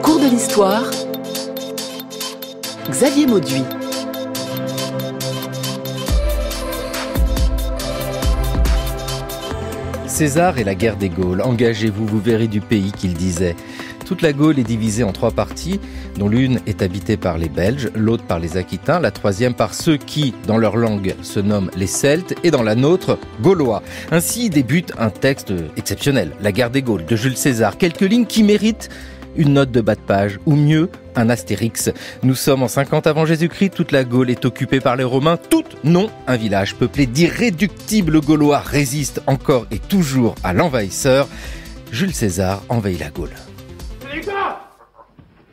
cours de l'histoire, Xavier Mauduit. César et la guerre des Gaules. Engagez-vous, vous verrez du pays, qu'il disait. Toute la Gaule est divisée en 3 parties, dont l'une est habitée par les Belges, l'autre par les Aquitains, la troisième par ceux qui, dans leur langue, se nomment les Celtes, et dans la nôtre, Gaulois. Ainsi débute un texte exceptionnel, La guerre des Gaules, de Jules César. Quelques lignes qui méritent une note de bas de page, ou mieux, un astérix. Nous sommes en 50 avant Jésus-Christ, toute la Gaule est occupée par les Romains, toutes non, un village peuplé d'irréductibles Gaulois résiste encore et toujours à l'envahisseur. Jules César envahit la Gaule. Les gars,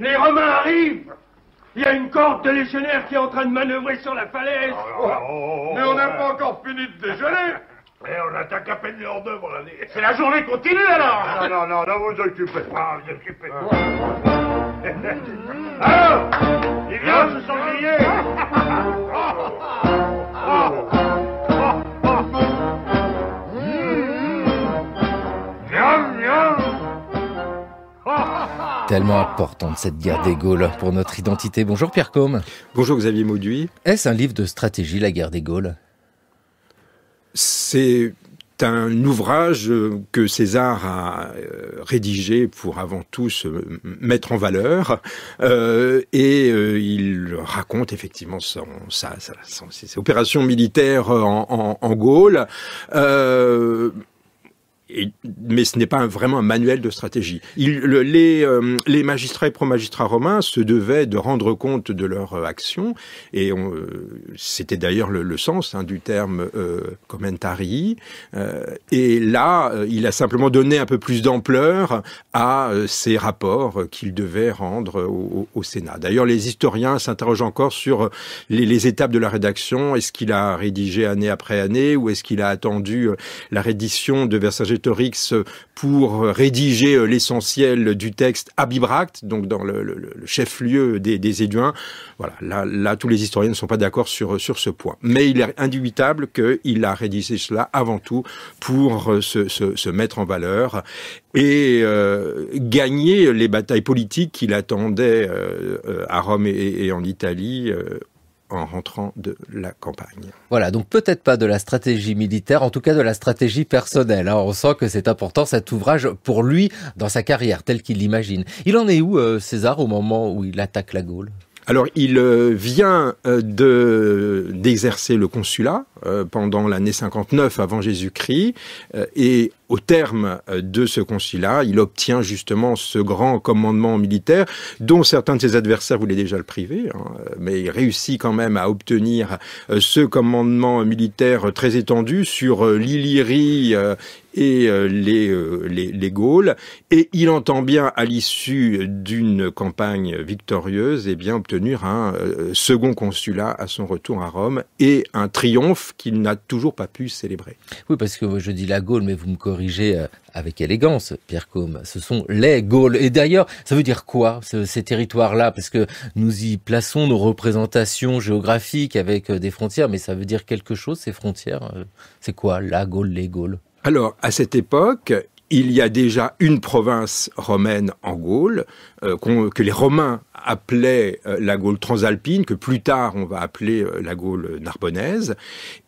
les Romains arrivent. Il y a une corde de légionnaires qui est en train de manœuvrer sur la falaise. Mais on n'a pas encore fini de déjeuner. Et on attaque à peine l'heure d'œuvre, allez. C'est la journée continue alors. Non, vous occupez pas, vous occupez pas. Alors, il vient ce sanglier. Tellement importante cette guerre des Gaules pour notre identité. Bonjour Pierre Côme. Bonjour Xavier Mauduit. Est-ce un livre de stratégie, la guerre des Gaules ? C'est un ouvrage que César a rédigé pour avant tout se mettre en valeur il raconte effectivement ses opérations militaires en Gaule. Mais ce n'est pas vraiment un manuel de stratégie. Les magistrats et pro-magistrats romains se devaient de rendre compte de leur action, et c'était d'ailleurs le sens du terme commentarii. Et là, il a simplement donné un peu plus d'ampleur à ces rapports qu'il devait rendre au Sénat. D'ailleurs, les historiens s'interrogent encore sur les étapes de la rédaction. Est-ce qu'il a rédigé année après année, ou est-ce qu'il a attendu la reddition de Vercingétorix pour rédiger l'essentiel du texte à Bibracte, donc dans le chef-lieu des Éduins. Voilà, là, tous les historiens ne sont pas d'accord sur ce point. Mais il est indubitable qu'il a rédigé cela avant tout pour se mettre en valeur et gagner les batailles politiques qu'il attendait à Rome et en Italie en rentrant de la campagne. Voilà, donc peut-être pas de la stratégie militaire, en tout cas de la stratégie personnelle. On sent que c'est important cet ouvrage pour lui dans sa carrière, telle qu'il l'imagine. Il en est où, César, au moment où il attaque la Gaule ? Alors, il vient d'exercer le consulat pendant l'année 59 avant Jésus-Christ, et au terme de ce consulat, il obtient justement ce grand commandement militaire, dont certains de ses adversaires voulaient déjà le priver, mais il réussit quand même à obtenir ce commandement militaire très étendu sur l'Illyrie et les Gaules, et il entend bien, à l'issue d'une campagne victorieuse, obtenir un second consulat à son retour à Rome, et un triomphe qu'il n'a toujours pas pu célébrer. Oui, parce que je dis la Gaule, mais vous me corrigez avec élégance, Pierre Côme. Ce sont les Gaules. Et d'ailleurs, ça veut dire quoi, ces territoires-là ? Parce que nous y plaçons nos représentations géographiques avec des frontières, mais ça veut dire quelque chose, ces frontières ? C'est quoi, la Gaule, les Gaules ? Alors, à cette époque, il y a déjà une province romaine en Gaule, que les Romains appelaient la Gaule transalpine, que plus tard on va appeler la Gaule narbonnaise,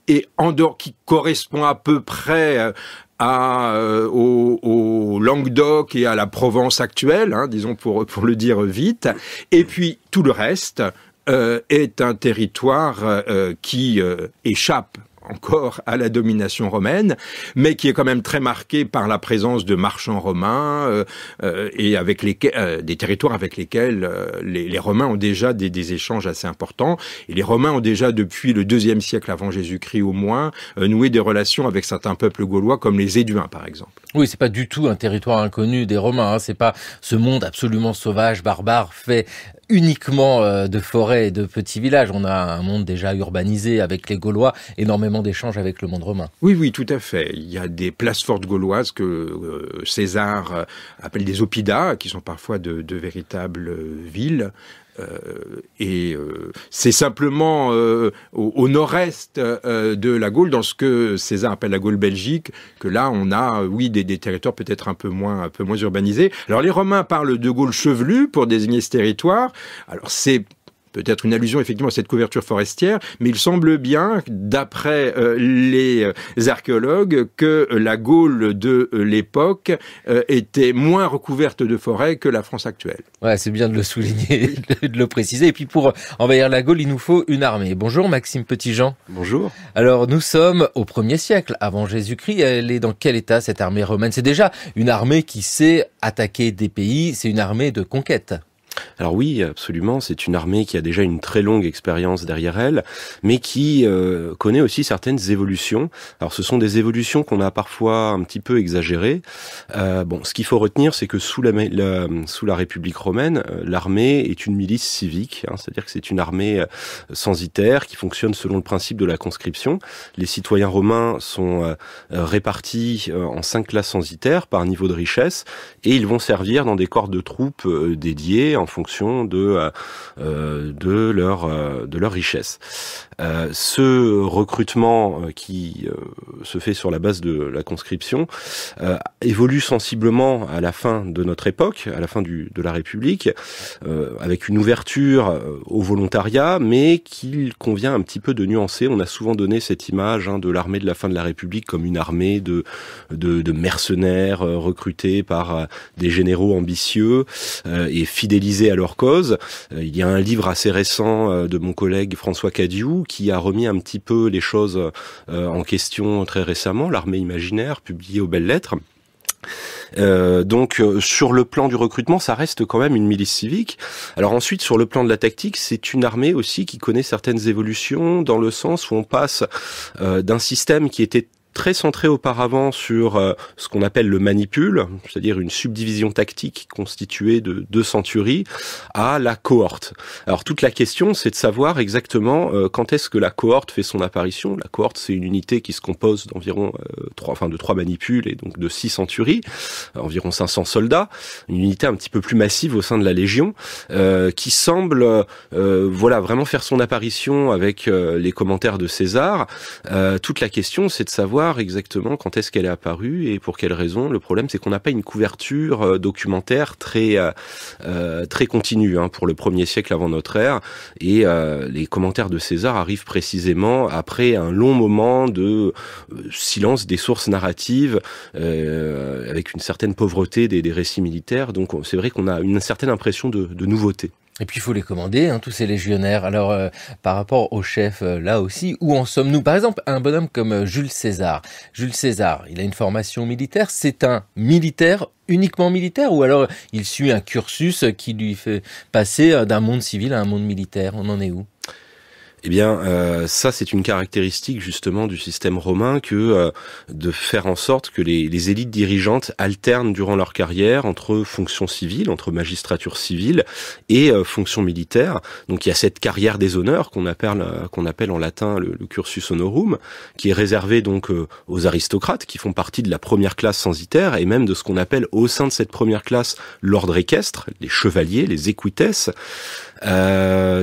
et Andorre, qui correspond à peu près au Languedoc et à la Provence actuelle, disons pour le dire vite, et puis tout le reste est un territoire qui échappe encore à la domination romaine, mais qui est quand même très marqué par la présence de marchands romains et avec des territoires avec lesquels les Romains ont déjà des échanges assez importants. Et les Romains ont déjà, depuis le IIe siècle avant Jésus-Christ au moins, noué des relations avec certains peuples gaulois, comme les Éduins par exemple. Oui, c'est pas du tout un territoire inconnu des Romains. C'est pas ce monde absolument sauvage, barbare, fait uniquement de forêts et de petits villages. On a un monde déjà urbanisé avec les Gaulois, énormément d'échanges avec le monde romain. Oui, tout à fait. Il y a des places fortes gauloises que César appelle des oppida, qui sont parfois de véritables villes. C'est simplement au nord-est de la Gaule, dans ce que César appelle la Gaule belgique, que là on a, oui, des territoires peut-être un peu moins urbanisés. Alors les Romains parlent de Gaule chevelue pour désigner ce territoire. Alors c'est peut-être une allusion effectivement à cette couverture forestière, mais il semble bien, d'après les archéologues, que la Gaule de l'époque était moins recouverte de forêts que la France actuelle. Ouais, c'est bien de le souligner, de le préciser. Et puis pour envahir la Gaule, il nous faut une armée. Bonjour Maxime Petitjean. Bonjour. Alors nous sommes au 1er siècle avant Jésus-Christ. Elle est dans quel état cette armée romaine? C'est déjà une armée qui sait attaquer des pays, c'est une armée de conquête. Alors oui, absolument, c'est une armée qui a déjà une très longue expérience derrière elle, mais qui connaît aussi certaines évolutions. Alors ce sont des évolutions qu'on a parfois un petit peu exagérées. Ce qu'il faut retenir, c'est que sous la République romaine, l'armée est une milice civique, c'est-à-dire que c'est une armée censitaire qui fonctionne selon le principe de la conscription. Les citoyens romains sont répartis en 5 classes censitaires par niveau de richesse, et ils vont servir dans des corps de troupes dédiés en fonction de leur richesse. Ce recrutement qui se fait sur la base de la conscription évolue sensiblement à la fin de notre époque, à la fin de la République, avec une ouverture au volontariat, mais qu'il convient un petit peu de nuancer. On a souvent donné cette image de l'armée de la fin de la République comme une armée de mercenaires recrutés par des généraux ambitieux et fidélisés à leur cause. Il y a un livre assez récent de mon collègue François Cadiou qui a remis un petit peu les choses en question très récemment, L'Armée imaginaire, publié aux Belles Lettres. Sur le plan du recrutement, ça reste quand même une milice civique. Alors ensuite, sur le plan de la tactique, c'est une armée aussi qui connaît certaines évolutions, dans le sens où on passe d'un système qui était très centré auparavant sur ce qu'on appelle le manipule, c'est-à-dire une subdivision tactique constituée de 2 centuries, à la cohorte. Alors toute la question, c'est de savoir exactement quand est-ce que la cohorte fait son apparition. La cohorte, c'est une unité qui se compose d'environ 3 manipules et donc de 6 centuries, environ 500 soldats, une unité un petit peu plus massive au sein de la Légion, qui semble vraiment faire son apparition avec les commentaires de César. Toute la question, c'est de savoir exactement quand est-ce qu'elle est apparue et pour quelles raisons. Le problème, c'est qu'on n'a pas une couverture documentaire très continue pour le 1er siècle avant notre ère, et les commentaires de César arrivent précisément après un long moment de silence des sources narratives, avec une certaine pauvreté des récits militaires. Donc c'est vrai qu'on a une certaine impression de nouveauté. Et puis il faut les commander, tous ces légionnaires. Alors par rapport au chef, là aussi, où en sommes-nous? Par exemple, un bonhomme comme Jules César. Jules César, il a une formation militaire. C'est un militaire, uniquement militaire, ou alors il suit un cursus qui lui fait passer d'un monde civil à un monde militaire? On en est où? Eh bien, ça, c'est une caractéristique justement du système romain que de faire en sorte que les élites dirigeantes alternent durant leur carrière entre fonction civile, entre magistrature civile et fonction militaire. Donc, il y a cette carrière des honneurs qu'on appelle en latin le cursus honorum, qui est réservé donc aux aristocrates qui font partie de la première classe censitaire et même de ce qu'on appelle au sein de cette première classe l'ordre équestre, les chevaliers, les equites.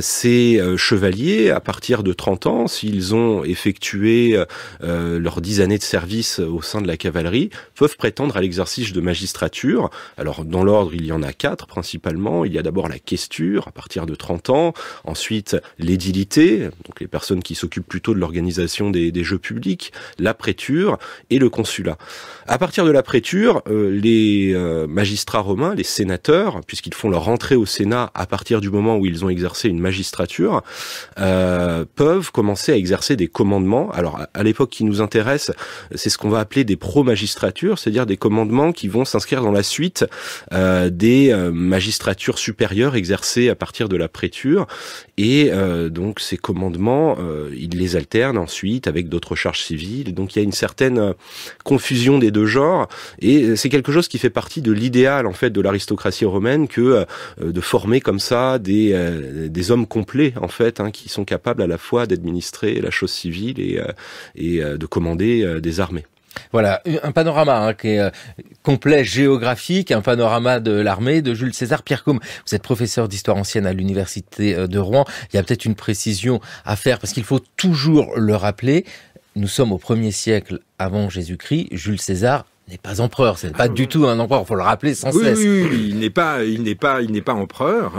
Ces chevaliers, à partir de 30 ans, s'ils ont effectué leurs 10 années de service au sein de la cavalerie, peuvent prétendre à l'exercice de magistrature. Alors, dans l'ordre, il y en a 4 principalement. Il y a d'abord la questure, à partir de 30 ans. Ensuite, l'édilité, donc les personnes qui s'occupent plutôt de l'organisation des jeux publics, la préture et le consulat. À partir de la préture, les magistrats romains, les sénateurs, puisqu'ils font leur entrée au Sénat à partir du moment où ils ont exercé une magistrature, peuvent commencer à exercer des commandements. Alors, à l'époque qui nous intéresse, c'est ce qu'on va appeler des pro-magistratures, c'est-à-dire des commandements qui vont s'inscrire dans la suite des magistratures supérieures exercées à partir de la préture. Et donc, ces commandements, ils les alternent ensuite avec d'autres charges civiles. Donc, il y a une certaine confusion des deux genres. Et c'est quelque chose qui fait partie de l'idéal, en fait, de l'aristocratie romaine, que de former comme ça des hommes complets, en fait, qui sont capables à la fois d'administrer la chose civile et de commander des armées. Voilà, un panorama qui est complet, géographique, un panorama de l'armée de Jules César. Pierre Côme, vous êtes professeur d'histoire ancienne à l'université de Rouen. Il y a peut-être une précision à faire parce qu'il faut toujours le rappeler. Nous sommes au 1er siècle avant Jésus-Christ. Jules César n'est pas empereur, c'est pas du tout un empereur, il faut le rappeler sans cesse. Oui, il n'est pas empereur.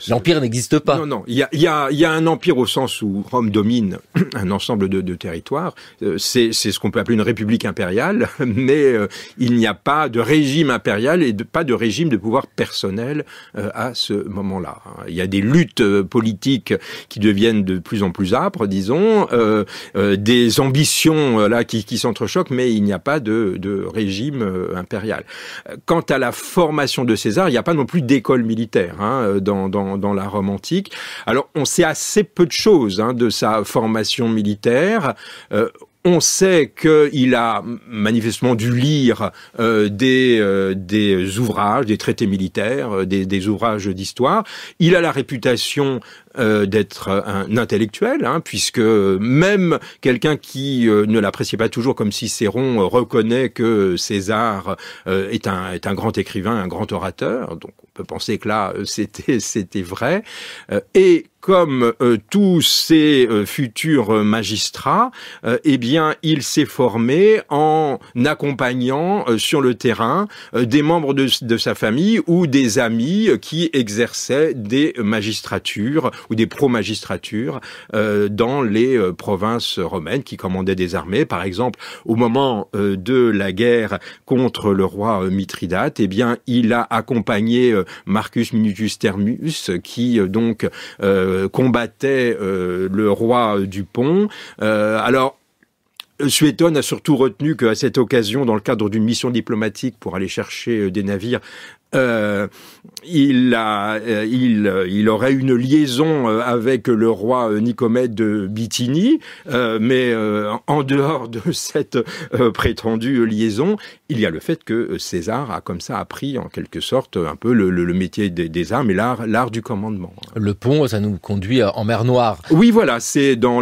L'empire n'existe pas. Non, il y a un empire au sens où Rome domine un ensemble de territoires. C'est ce qu'on peut appeler une république impériale, mais il n'y a pas de régime impérial et pas de régime de pouvoir personnel à ce moment-là. Il y a des luttes politiques qui deviennent de plus en plus âpres, disons, des ambitions là qui s'entrechoquent, mais il n'y a pas de régime impérial. Quant à la formation de César, il n'y a pas non plus d'école militaire dans la Rome antique. Alors, on sait assez peu de choses de sa formation militaire. On sait qu'il a manifestement dû lire des ouvrages, des traités militaires, des ouvrages d'histoire. Il a la réputation d'être un intellectuel, puisque même quelqu'un qui ne l'appréciait pas toujours comme Cicéron reconnaît que César est un grand écrivain, un grand orateur. Donc on peut penser que là c'était vrai. Et comme tous ces futurs magistrats, eh bien, il s'est formé en accompagnant sur le terrain des membres de sa famille ou des amis qui exerçaient des magistratures ou des pro-magistratures dans les provinces romaines, qui commandaient des armées. Par exemple, au moment de la guerre contre le roi Mithridate, eh bien, il a accompagné Marcus Minucius Thermus, qui donc combattait le roi du Pont. Alors, Suétone a surtout retenu qu'à cette occasion, dans le cadre d'une mission diplomatique pour aller chercher des navires, il aurait une liaison avec le roi Nicomède de Bithynie, mais en dehors de cette prétendue liaison, il y a le fait que César a comme ça appris en quelque sorte un peu le métier des armes et l'art du commandement. Le pont, ça nous conduit en mer Noire. Oui, voilà, c'est dans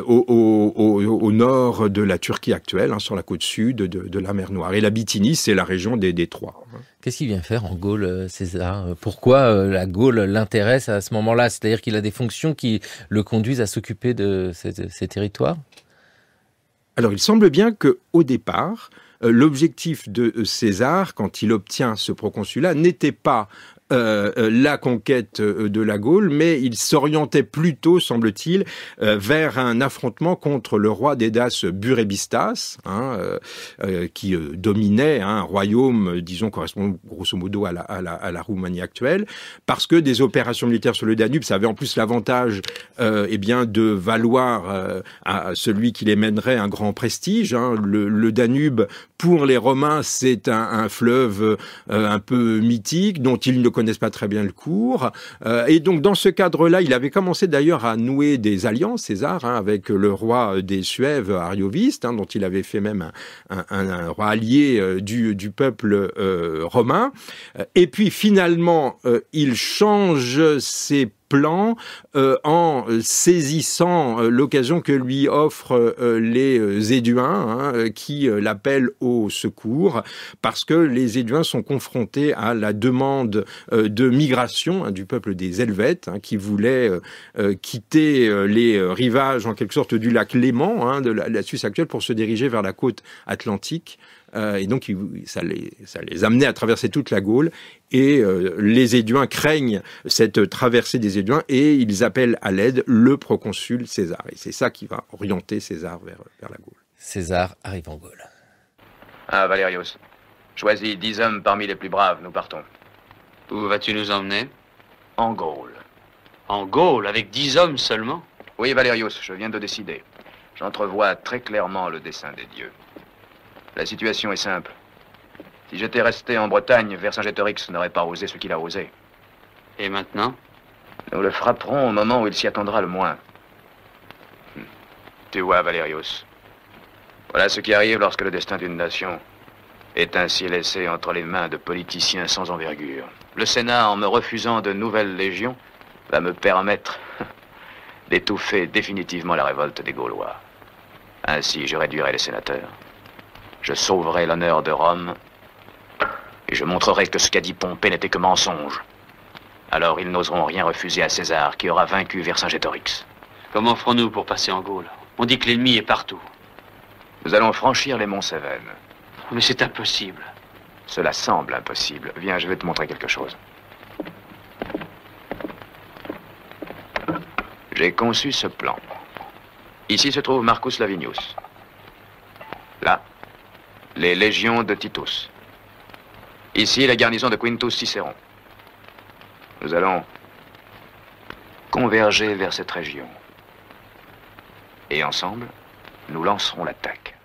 au nord de la Turquie actuelle, sur la côte sud de la mer Noire. Et la Bithynie, c'est la région des Troies. Qu'est-ce qu'il vient faire en Gaule, César ? Pourquoi la Gaule l'intéresse à ce moment-là ? C'est-à-dire qu'il a des fonctions qui le conduisent à s'occuper de ces territoires ? Alors, il semble bien qu'au départ, l'objectif de César, quand il obtient ce proconsulat, n'était pas la conquête de la Gaule, mais il s'orientait plutôt, semble-t-il, vers un affrontement contre le roi d'Hédas Burebistas, qui dominait un royaume, disons, correspondant grosso modo à la Roumanie actuelle, parce que des opérations militaires sur le Danube, ça avait en plus l'avantage de valoir à celui qui les mènerait un grand prestige. Le Danube, pour les Romains, c'est un fleuve un peu mythique, dont ils ne connaissent pas très bien le cours. Et donc, dans ce cadre-là, il avait commencé d'ailleurs à nouer des alliances, César, avec le roi des Suèves, Arioviste, dont il avait fait même un roi allié du peuple romain. Et puis, finalement, il change ses plan en saisissant l'occasion que lui offrent les Éduins qui l'appellent au secours, parce que les Éduins sont confrontés à la demande de migration du peuple des Helvètes qui voulaient quitter les rivages en quelque sorte du lac Léman, de la Suisse actuelle, pour se diriger vers la côte atlantique. Et donc, ça les amenait à traverser toute la Gaule. Et les Éduins craignent cette traversée des Éduins et ils appellent à l'aide le proconsul César. Et c'est ça qui va orienter César vers la Gaule. César arrive en Gaule. Ah, Valérios, choisis 10 hommes parmi les plus braves, nous partons. Où vas-tu nous emmener ? En Gaule. En Gaule, avec 10 hommes seulement ? Oui, Valérios, je viens de décider. J'entrevois très clairement le dessein des dieux. La situation est simple. Si j'étais resté en Bretagne, Vercingétorix n'aurait pas osé ce qu'il a osé. Et maintenant ? Nous le frapperons au moment où il s'y attendra le moins. Tu vois, Valérios, voilà ce qui arrive lorsque le destin d'une nation est ainsi laissé entre les mains de politiciens sans envergure. Le Sénat, en me refusant de nouvelles légions, va me permettre d'étouffer définitivement la révolte des Gaulois. Ainsi, je réduirai les sénateurs Je sauverai l'honneur de Rome et je montrerai que ce qu'a dit Pompée n'était que mensonge. Alors ils n'oseront rien refuser à César qui aura vaincu Vercingétorix. Comment ferons-nous pour passer en Gaule? On dit que l'ennemi est partout. Nous allons franchir les monts Cévennes. Mais c'est impossible. Cela semble impossible. Viens, je vais te montrer quelque chose. J'ai conçu ce plan. Ici se trouve Marcus Lavinius. Là, les légions de Titus. Ici, la garnison de Quintus Cicéron. Nous allons converger vers cette région. Et ensemble, nous lancerons l'attaque.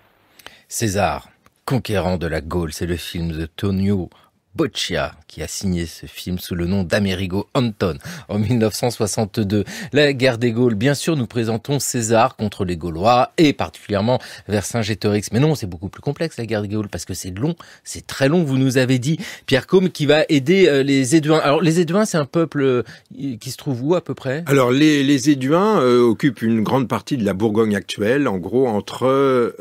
César, conquérant de la Gaule, c'est le film de Tonio Boccia qui a signé ce film sous le nom d'Amerigo Anton en 1962. La guerre des Gaules, bien sûr, nous présentons César contre les Gaulois et particulièrement Vercingétorix. Mais non, c'est beaucoup plus complexe la guerre des Gaules parce que c'est long, c'est très long. Vous nous avez dit, Pierre Côme, qui va aider les Éduins. Alors les Éduins, c'est un peuple qui se trouve où à peu près? Alors les Éduins occupent une grande partie de la Bourgogne actuelle, en gros entre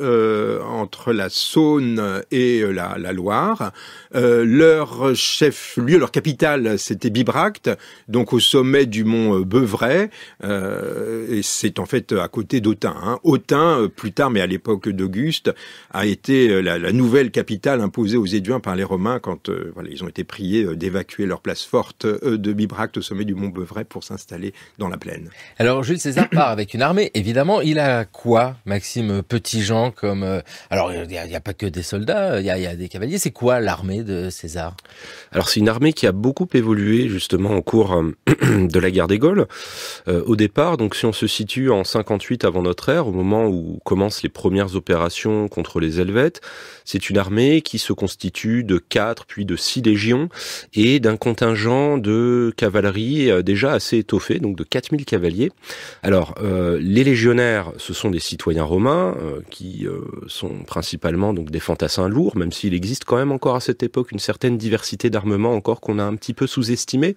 la Saône et la Loire. Leur chef-lieu, leur capitale, c'était Bibracte, donc au sommet du mont Beuvray, et c'est en fait à côté d'Autun. Hein. Autun, plus tard, mais à l'époque d'Auguste, a été la nouvelle capitale imposée aux Éduins par les Romains quand ils ont été priés d'évacuer leur place forte de Bibracte au sommet du mont Beuvray pour s'installer dans la plaine. Alors Jules César part avec une armée, évidemment. Il a quoi, Maxime Petitjean, comme... Alors il n'y a pas que des soldats, il y a des cavaliers. C'est quoi l'armée de César? Alors c'est une armée qui a beaucoup évolué justement au cours de la guerre des Gaules. Au départ, donc si on se situe en 58 avant notre ère, au moment où commencent les premières opérations contre les Helvètes, c'est une armée qui se constitue de 4 puis de 6 légions et d'un contingent de cavalerie déjà assez étoffé, donc de 4000 cavaliers. Alors les légionnaires, ce sont des citoyens romains qui sont principalement donc des fantassins lourds, même s'il existe quand même encore à cette époque une certaine diversité d'armement encore qu'on a un petit peu sous-estimé.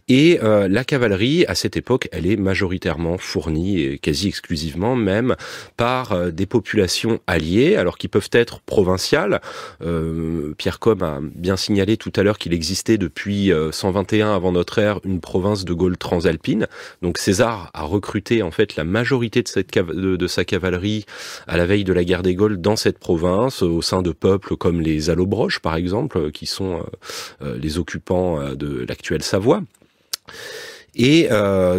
Et la cavalerie, à cette époque, elle est majoritairement fournie, et quasi exclusivement même, par des populations alliées, alors qui peuvent être provinciales. Pierre Côme a bien signalé tout à l'heure qu'il existait depuis 121 avant notre ère une province de Gaule transalpine. Donc César a recruté en fait la majorité de sa cavalerie à la veille de la guerre des Gaules dans cette province, au sein de peuples comme les Allobroges par exemple, qui sont les occupants de l'actuelle Savoie. Et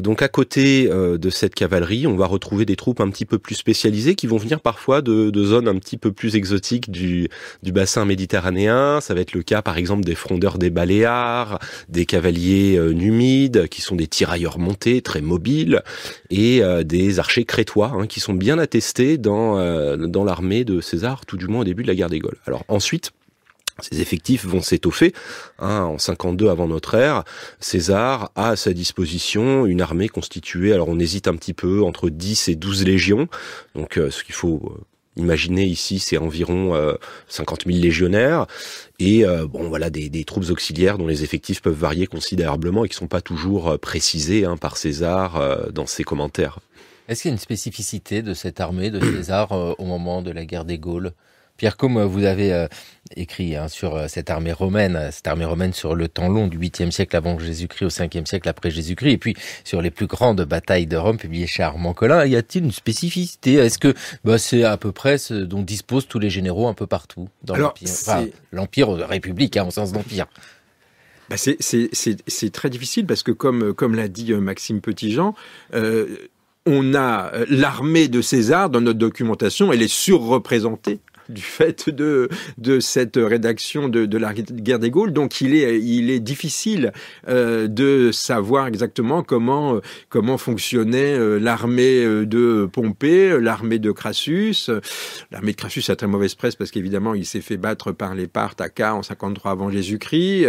donc à côté de cette cavalerie, on va retrouver des troupes un petit peu plus spécialisées qui vont venir parfois de zones un petit peu plus exotiques du bassin méditerranéen. Ça va être le cas par exemple des frondeurs des Baléares, des cavaliers numides qui sont des tirailleurs montés, très mobiles, et des archers crétois qui sont bien attestés dans l'armée de César, tout du moins au début de la guerre des Gaules. Alors ensuite, ces effectifs vont s'étoffer. En 52 avant notre ère, César a à sa disposition une armée constituée, alors on hésite un petit peu, entre 10 et 12 légions. Donc ce qu'il faut imaginer ici, c'est environ 50 000 légionnaires. Et des troupes auxiliaires dont les effectifs peuvent varier considérablement et qui ne sont pas toujours précisés par César dans ses commentaires. Est-ce qu'il y a une spécificité de cette armée de César au moment de la guerre des Gaules? Pierre Côme, vous avez écrit sur cette armée romaine sur le temps long du 8e siècle avant Jésus-Christ au 5e siècle après Jésus-Christ, et puis sur les plus grandes batailles de Rome publiées chez Armand Collin. Y a-t-il une spécificité? Est-ce que c'est à peu près ce dont disposent tous les généraux un peu partout dans l'Empire? Enfin, l'Empire ou la République, au sens d'Empire. C'est très difficile parce que comme l'a dit Maxime Petitjean, on a l'armée de César dans notre documentation, elle est surreprésentée du fait de cette rédaction de la guerre des Gaules. Donc il est difficile de savoir exactement comment fonctionnait l'armée de Pompée, l'armée de Crassus. L'armée de Crassus a très mauvaise presse parce qu'évidemment il s'est fait battre par les Parthes à Ca en 53 avant Jésus-Christ.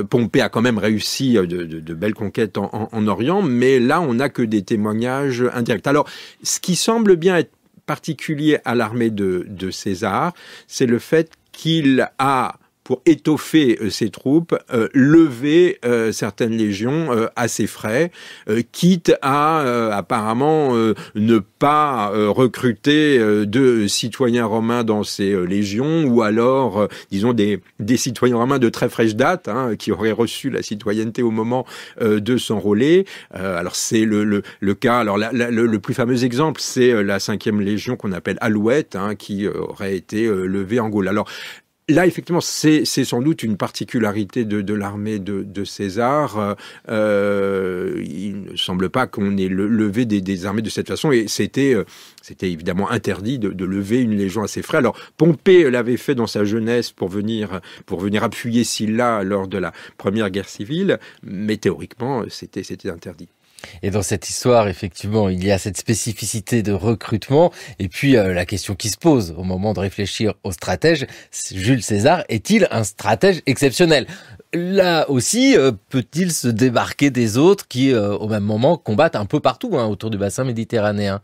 Pompée a quand même réussi de belles conquêtes en Orient, mais là on n'a que des témoignages indirects. Alors ce qui semble bien être particulier à l'armée de César, c'est le fait qu'il a pour étoffer ses troupes, lever certaines légions à ses frais, quitte à apparemment ne pas recruter de citoyens romains dans ces légions, ou alors, disons, des citoyens romains de très fraîche date, qui auraient reçu la citoyenneté au moment de s'enrôler. Alors c'est le cas. Alors le plus fameux exemple, c'est la 5e légion qu'on appelle Alouette, qui aurait été levée en Gaule. Alors là, effectivement, c'est sans doute une particularité de l'armée de César. Il ne semble pas qu'on ait levé des armées de cette façon, et c'était évidemment interdit de lever une légion à ses frais. Alors Pompée l'avait fait dans sa jeunesse pour venir appuyer Sylla lors de la première guerre civile, mais théoriquement, c'était interdit. Et dans cette histoire, effectivement, il y a cette spécificité de recrutement. Et puis, la question qui se pose au moment de réfléchir au stratège, Jules César est-il un stratège exceptionnel ? Là aussi, peut-il se démarquer des autres qui, au même moment, combattent un peu partout autour du bassin méditerranéen ?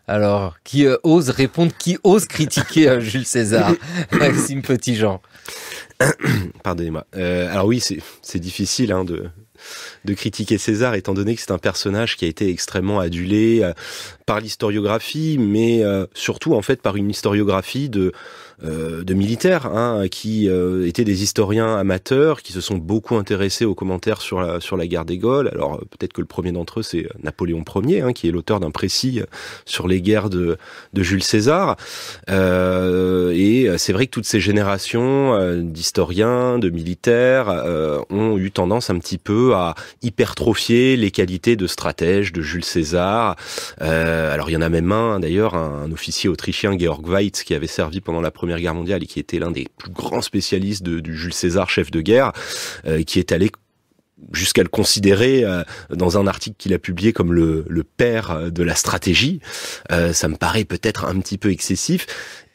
Alors, qui ose répondre, qui ose critiquer Jules César ? Maxime Petitjean. Pardonnez-moi. Alors oui, c'est difficile de critiquer César, étant donné que c'est un personnage qui a été extrêmement adulé par l'historiographie, mais surtout en fait par une historiographie de militaires qui étaient des historiens amateurs, qui se sont beaucoup intéressés aux commentaires sur la guerre des Gaules. Alors peut-être que le premier d'entre eux, c'est Napoléon Ier, qui est l'auteur d'un précis sur les guerres de Jules César. Et c'est vrai que toutes ces générations d'historiens, de militaires ont eu tendance un petit peu à hypertrophier les qualités de stratège de Jules César. Alors il y en a même d'ailleurs, un officier autrichien, Georg Weitz, qui avait servi pendant la Première Guerre mondiale et qui était l'un des plus grands spécialistes du Jules César, chef de guerre, qui est allé jusqu'à le considérer dans un article qu'il a publié comme le père de la stratégie. Ça me paraît peut-être un petit peu excessif.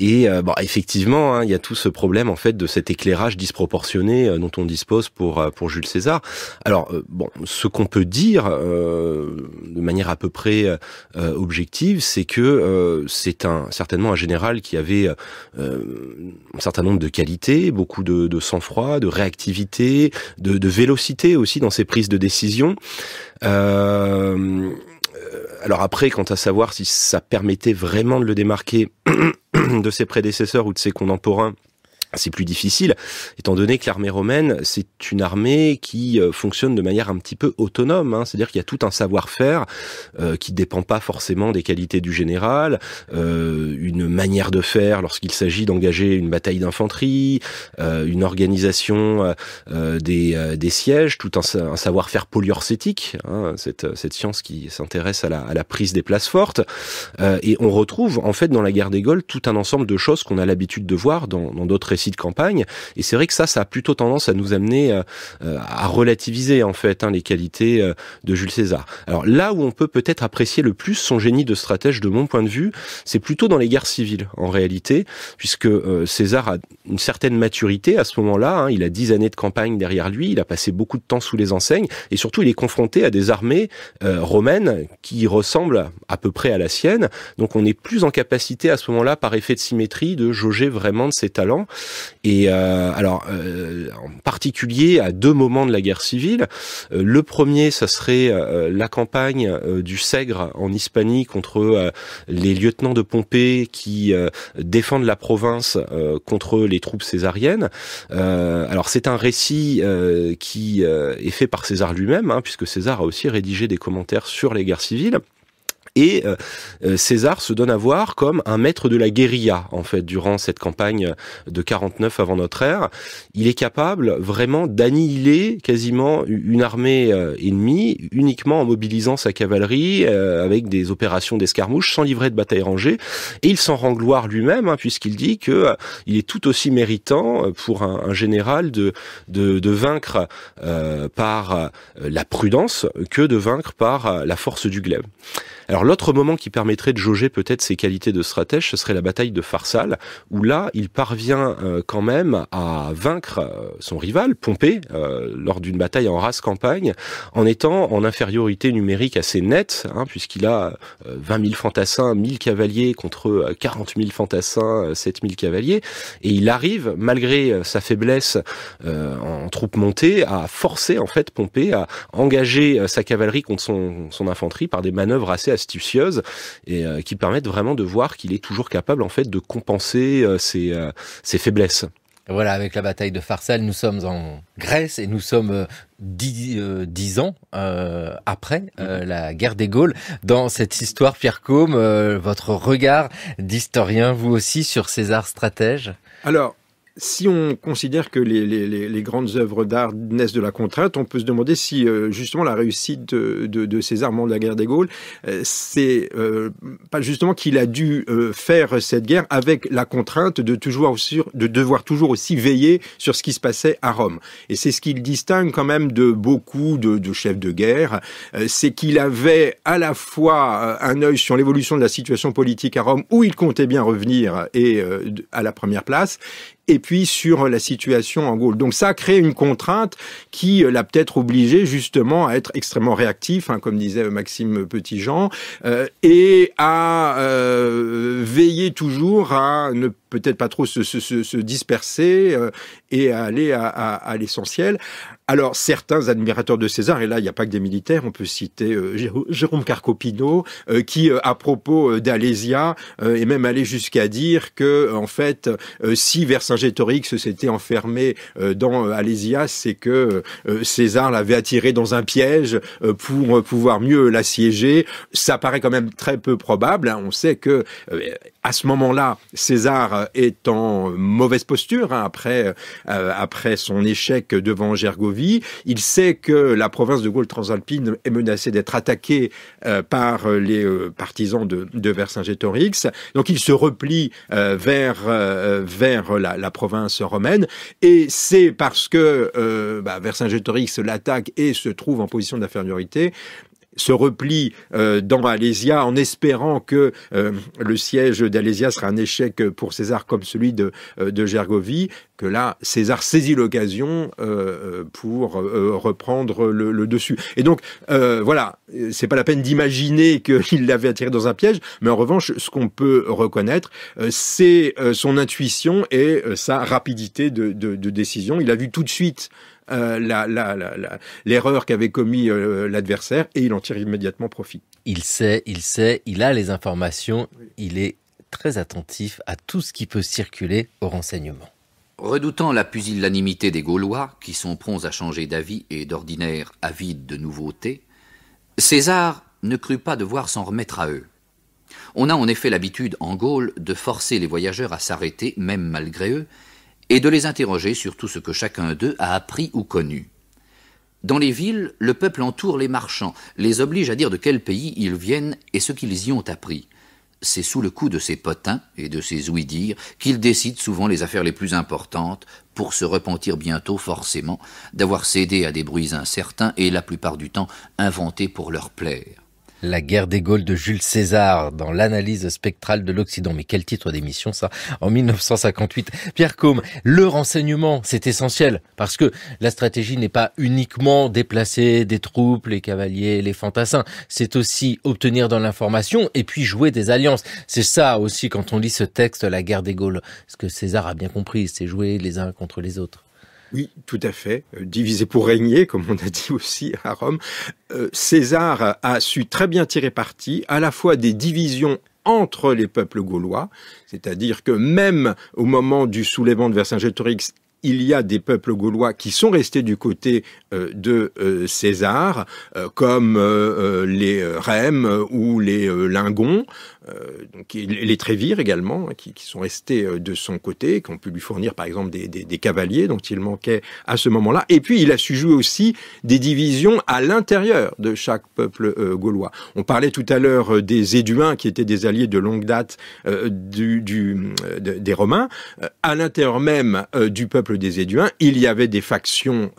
Et effectivement, il y a tout ce problème en fait de cet éclairage disproportionné dont on dispose pour Jules César. Alors ce qu'on peut dire de manière à peu près objective, c'est que c'est certainement un général qui avait un certain nombre de qualités, beaucoup de sang-froid, de réactivité, de vélocité aussi dans ses prises de décision. Alors après, quant à savoir si ça permettait vraiment de le démarquer de ses prédécesseurs ou de ses contemporains, c'est plus difficile, étant donné que l'armée romaine, c'est une armée qui fonctionne de manière un petit peu autonome, c'est-à-dire qu'il y a tout un savoir-faire qui ne dépend pas forcément des qualités du général, une manière de faire lorsqu'il s'agit d'engager une bataille d'infanterie, une organisation des sièges, tout un savoir-faire polyurcétique, cette science qui s'intéresse à la prise des places fortes, et on retrouve en fait dans la guerre des Gaules tout un ensemble de choses qu'on a l'habitude de voir dans d'autres récits de campagne, et c'est vrai que ça a plutôt tendance à nous amener à relativiser en fait les qualités de Jules César. Alors là où on peut peut-être apprécier le plus son génie de stratège de mon point de vue, c'est plutôt dans les guerres civiles en réalité, puisque César a une certaine maturité à ce moment-là, il a 10 années de campagne derrière lui, il a passé beaucoup de temps sous les enseignes, et surtout il est confronté à des armées romaines qui ressemblent à peu près à la sienne, donc on est plus en capacité à ce moment-là, par effet de symétrie, de jauger vraiment de ses talents. Et en particulier à 2 moments de la guerre civile. Le premier, ça serait la campagne du Sègre en Hispanie contre les lieutenants de Pompée qui défendent la province contre les troupes césariennes. Alors c'est un récit qui est fait par César lui-même, puisque César a aussi rédigé des commentaires sur les guerres civiles. Et César se donne à voir comme un maître de la guérilla, en fait, durant cette campagne de 49 avant notre ère. Il est capable vraiment d'annihiler quasiment une armée ennemie uniquement en mobilisant sa cavalerie avec des opérations d'escarmouche sans livrer de bataille rangée. Et il s'en rend gloire lui-même, puisqu'il dit que il est tout aussi méritant pour un général de vaincre par la prudence que de vaincre par la force du glaive. Alors l'autre moment qui permettrait de jauger peut-être ses qualités de stratège, ce serait la bataille de Pharsale, où là, il parvient quand même à vaincre son rival, Pompée, lors d'une bataille en race campagne, en étant en infériorité numérique assez nette, puisqu'il a 20 000 fantassins, 1000 cavaliers contre 40 000 fantassins, 7 000 cavaliers, et il arrive, malgré sa faiblesse en troupes montées, à forcer en fait Pompée à engager sa cavalerie contre son infanterie par des manœuvres assez astucieuses et qui permettent vraiment de voir qu'il est toujours capable en fait de compenser ses faiblesses. Voilà, avec la bataille de Pharsale, nous sommes en Grèce et nous sommes 10 ans après la guerre des Gaules. Dans cette histoire, Pierre Côme, votre regard d'historien, vous aussi, sur César stratège? Alors, si on considère que les grandes œuvres d'art naissent de la contrainte, on peut se demander si justement la réussite de César, membre de la guerre des Gaules, c'est pas justement qu'il a dû faire cette guerre avec la contrainte de devoir toujours aussi veiller sur ce qui se passait à Rome. Et c'est ce qui le distingue quand même de beaucoup de chefs de guerre, c'est qu'il avait à la fois un œil sur l'évolution de la situation politique à Rome, où il comptait bien revenir et à la première place, et puis sur la situation en Gaule. Donc ça a créé une contrainte qui l'a peut-être obligé justement à être extrêmement réactif, comme disait Maxime Petitjean, et à veiller toujours à ne peut-être pas trop se disperser et à aller à l'essentiel. Alors, certains admirateurs de César, et là, il n'y a pas que des militaires, on peut citer Jérôme Carcopino, qui, à propos d'Alésia, est même allé jusqu'à dire que, en fait, si Vercingétorix s'était enfermé dans Alésia, c'est que César l'avait attiré dans un piège pour pouvoir mieux l'assiéger. Ça paraît quand même très peu probable. On sait que, à ce moment-là, César est en mauvaise posture après son échec devant Gergovie. Il sait que la province de Gaule transalpine est menacée d'être attaquée par les partisans de Vercingétorix. Donc il se replie vers la province romaine. Et c'est parce que Vercingétorix l'attaque et se trouve en position d'infériorité, se replie dans Alésia en espérant que le siège d'Alésia sera un échec pour César comme celui de Gergovie, que là, César saisit l'occasion pour reprendre le dessus. Et donc, voilà, c'est pas la peine d'imaginer qu'il l'avait attiré dans un piège, mais en revanche, ce qu'on peut reconnaître, c'est son intuition et sa rapidité de décision. Il a vu tout de suite l'erreur qu'avait commis l'adversaire et il en tire immédiatement profit. Il sait, il a les informations, il est très attentif à tout ce qui peut circuler au renseignement. Redoutant la pusillanimité des Gaulois, qui sont prompts à changer d'avis et d'ordinaire avides de nouveautés, César ne crut pas devoir s'en remettre à eux. On a en effet l'habitude en Gaule de forcer les voyageurs à s'arrêter, même malgré eux, et de les interroger sur tout ce que chacun d'eux a appris ou connu. Dans les villes, le peuple entoure les marchands, les oblige à dire de quel pays ils viennent et ce qu'ils y ont appris. C'est sous le coup de ces potins et de ces ouï-dire qu'ils décident souvent les affaires les plus importantes pour se repentir bientôt forcément d'avoir cédé à des bruits incertains et la plupart du temps inventés pour leur plaire. La guerre des Gaules de Jules César dans l'analyse spectrale de l'Occident. Mais quel titre d'émission ça, en 1958. Pierre Côme, le renseignement, c'est essentiel parce que la stratégie n'est pas uniquement déplacer des troupes, les cavaliers, les fantassins. C'est aussi obtenir de l'information et puis jouer des alliances. C'est ça aussi quand on lit ce texte, la guerre des Gaules. Ce que César a bien compris, c'est jouer les uns contre les autres. Oui, tout à fait. Diviser pour régner, comme on a dit aussi à Rome. César a su très bien tirer parti à la fois des divisions entre les peuples gaulois, c'est-à-dire que même au moment du soulèvement de Vercingétorix, il y a des peuples gaulois qui sont restés du côté de César, comme les Rèmes ou les Lingons. donc les Trévires également, qui sont restés de son côté, qui ont pu lui fournir par exemple des cavaliers dont il manquait à ce moment-là. Et puis il a su jouer aussi des divisions à l'intérieur de chaque peuple gaulois. On parlait tout à l'heure des Éduins qui étaient des alliés de longue date des Romains. À l'intérieur même du peuple des Éduins, il y avait des factions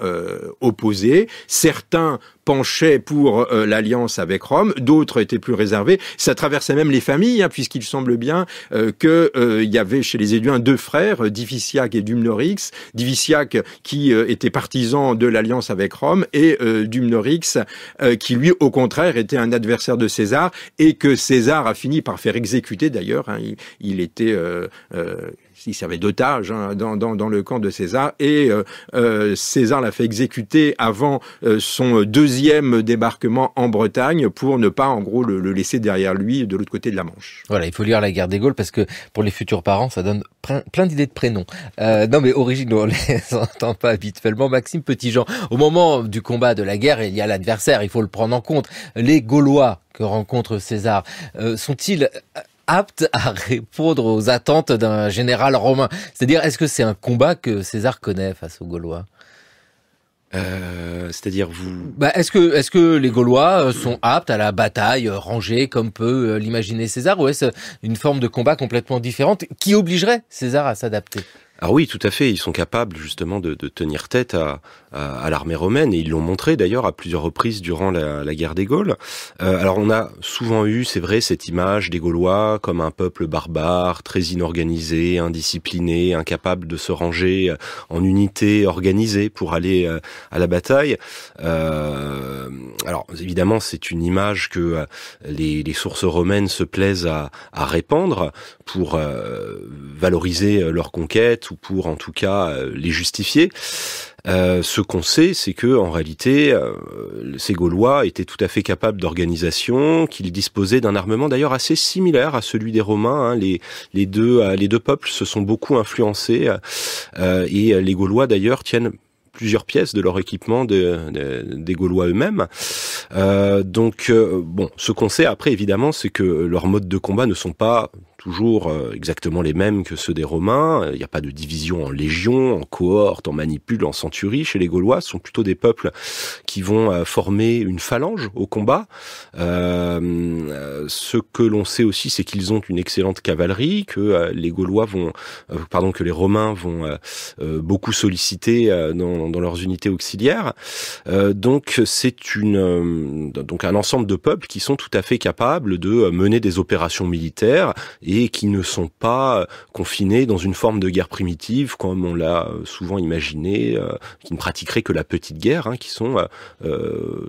opposées. Certains penchaient pour l'alliance avec Rome, d'autres étaient plus réservés. Ça traversait même les familles, puisqu'il semble bien qu'il y avait chez les Éduins deux frères, Diviciac et Dumnorix. Diviciac qui était partisan de l'alliance avec Rome et Dumnorix qui lui au contraire était un adversaire de César et que César a fini par faire exécuter d'ailleurs. Il était... il servait d'otage dans le camp de César et César l'a fait exécuter avant son deuxième débarquement en Bretagne pour ne pas en gros le laisser derrière lui de l'autre côté de la Manche. Voilà, il faut lire la guerre des Gaules parce que pour les futurs parents ça donne plein d'idées de prénoms. Non mais originaux, on les entend pas habituellement. Maxime Petitjean, au moment du combat de la guerre il y a l'adversaire, il faut le prendre en compte. Les Gaulois que rencontre César sont-ils apte à répondre aux attentes d'un général romain? C'est-à-dire, est-ce que c'est un combat que César connaît face aux Gaulois? C'est-à-dire vous... Est-ce que les Gaulois sont aptes à la bataille rangée comme peut l'imaginer César, ou est-ce une forme de combat complètement différente qui obligerait César à s'adapter? Alors oui, tout à fait. Ils sont capables justement de tenir tête à l'armée romaine et ils l'ont montré d'ailleurs à plusieurs reprises durant la guerre des Gaules. Alors on a souvent eu, c'est vrai, cette image des Gaulois comme un peuple barbare, très inorganisé, indiscipliné, incapable de se ranger en unité organisée pour aller à la bataille. Alors évidemment, c'est une image que les sources romaines se plaisent à répandre pour valoriser leur conquête ou pour en tout cas les justifier. Ce qu'on sait, c'est que en réalité, ces Gaulois étaient tout à fait capables d'organisation, qu'ils disposaient d'un armement d'ailleurs assez similaire à celui des Romains. Les deux peuples se sont beaucoup influencés et les Gaulois d'ailleurs tiennent plusieurs pièces de leur équipement des Gaulois eux-mêmes. Bon, ce qu'on sait après évidemment, c'est que leurs modes de combat ne sont pas toujours exactement les mêmes que ceux des Romains. Il n'y a pas de division en légions, en cohortes, en manipules, en centuries. Chez les Gaulois, ce sont plutôt des peuples qui vont former une phalange au combat. Ce que l'on sait aussi, c'est qu'ils ont une excellente cavalerie, que les Gaulois que les Romains vont beaucoup solliciter dans leurs unités auxiliaires. Donc c'est donc un ensemble de peuples qui sont tout à fait capables de mener des opérations militaires et qui ne sont pas confinés dans une forme de guerre primitive comme on l'a souvent imaginé, qui ne pratiqueraient que la petite guerre, qui sont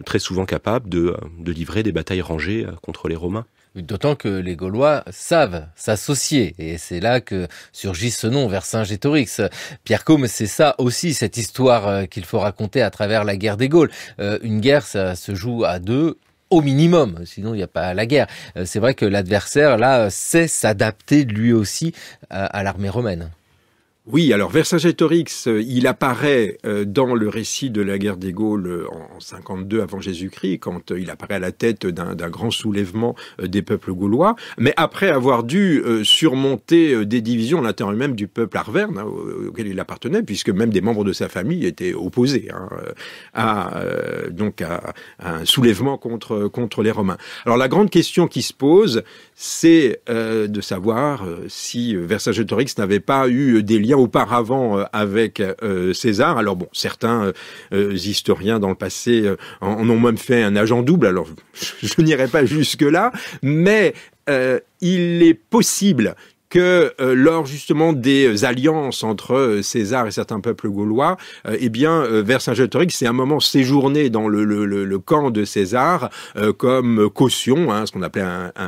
très souvent capables de livrer des batailles rangées contre les Romains. D'autant que les Gaulois savent s'associer, et c'est là que surgit ce nom, Vercingétorix. Pierre Côme, c'est ça aussi, cette histoire qu'il faut raconter à travers la guerre des Gaules. Une guerre, ça se joue à deux, au minimum, sinon il n'y a pas la guerre. C'est vrai que l'adversaire, là, sait s'adapter lui aussi à l'armée romaine. Oui, alors Vercingétorix, il apparaît dans le récit de la guerre des Gaules en 52 avant Jésus-Christ, quand il apparaît à la tête d'un grand soulèvement des peuples gaulois, mais après avoir dû surmonter des divisions à l'intérieur même du peuple arverne auquel il appartenait, puisque même des membres de sa famille étaient opposés à un soulèvement contre les Romains. Alors la grande question qui se pose, c'est de savoir si Vercingétorix n'avait pas eu des liens auparavant avec César. Alors bon, certains historiens dans le passé en ont même fait un agent double, alors je n'irai pas jusque-là, mais il est possible que lors justement des alliances entre César et certains peuples gaulois, Vercingétorix, c'est un moment séjourné dans le camp de César comme caution, ce qu'on appelait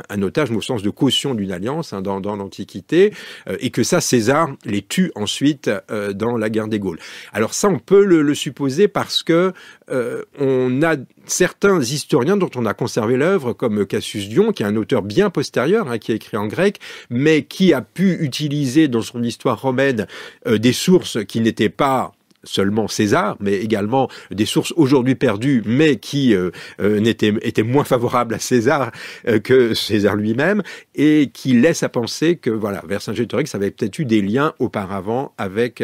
un otage, mais au sens de caution d'une alliance dans l'Antiquité, et que ça, César les tue ensuite dans la guerre des Gaules. Alors ça, on peut le supposer parce que on a certains historiens dont on a conservé l'œuvre, comme Cassius Dion, qui est un auteur bien postérieur, qui a écrit en grec, mais qui a pu utiliser dans son histoire romaine des sources qui n'étaient pas seulement César, mais également des sources aujourd'hui perdues, mais qui étaient moins favorables à César que César lui-même, et qui laissent à penser que voilà, Vercingétorix avait peut-être eu des liens auparavant avec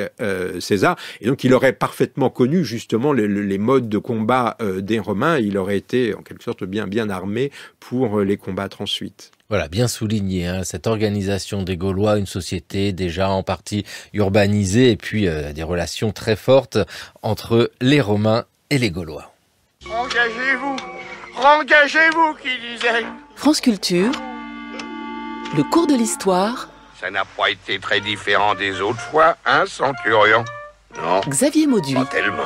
César, et donc il aurait parfaitement connu justement les modes de combat des Romains. Il aurait été en quelque sorte bien armé pour les combattre ensuite. Voilà, bien souligné, hein, cette organisation des Gaulois, une société déjà en partie urbanisée et puis des relations très fortes entre les Romains et les Gaulois. Engagez-vous, qui disait. France Culture, le cours de l'histoire. Ça n'a pas été très différent des autres fois, hein, Centurion? Non. Xavier Mauduit. Pas tellement.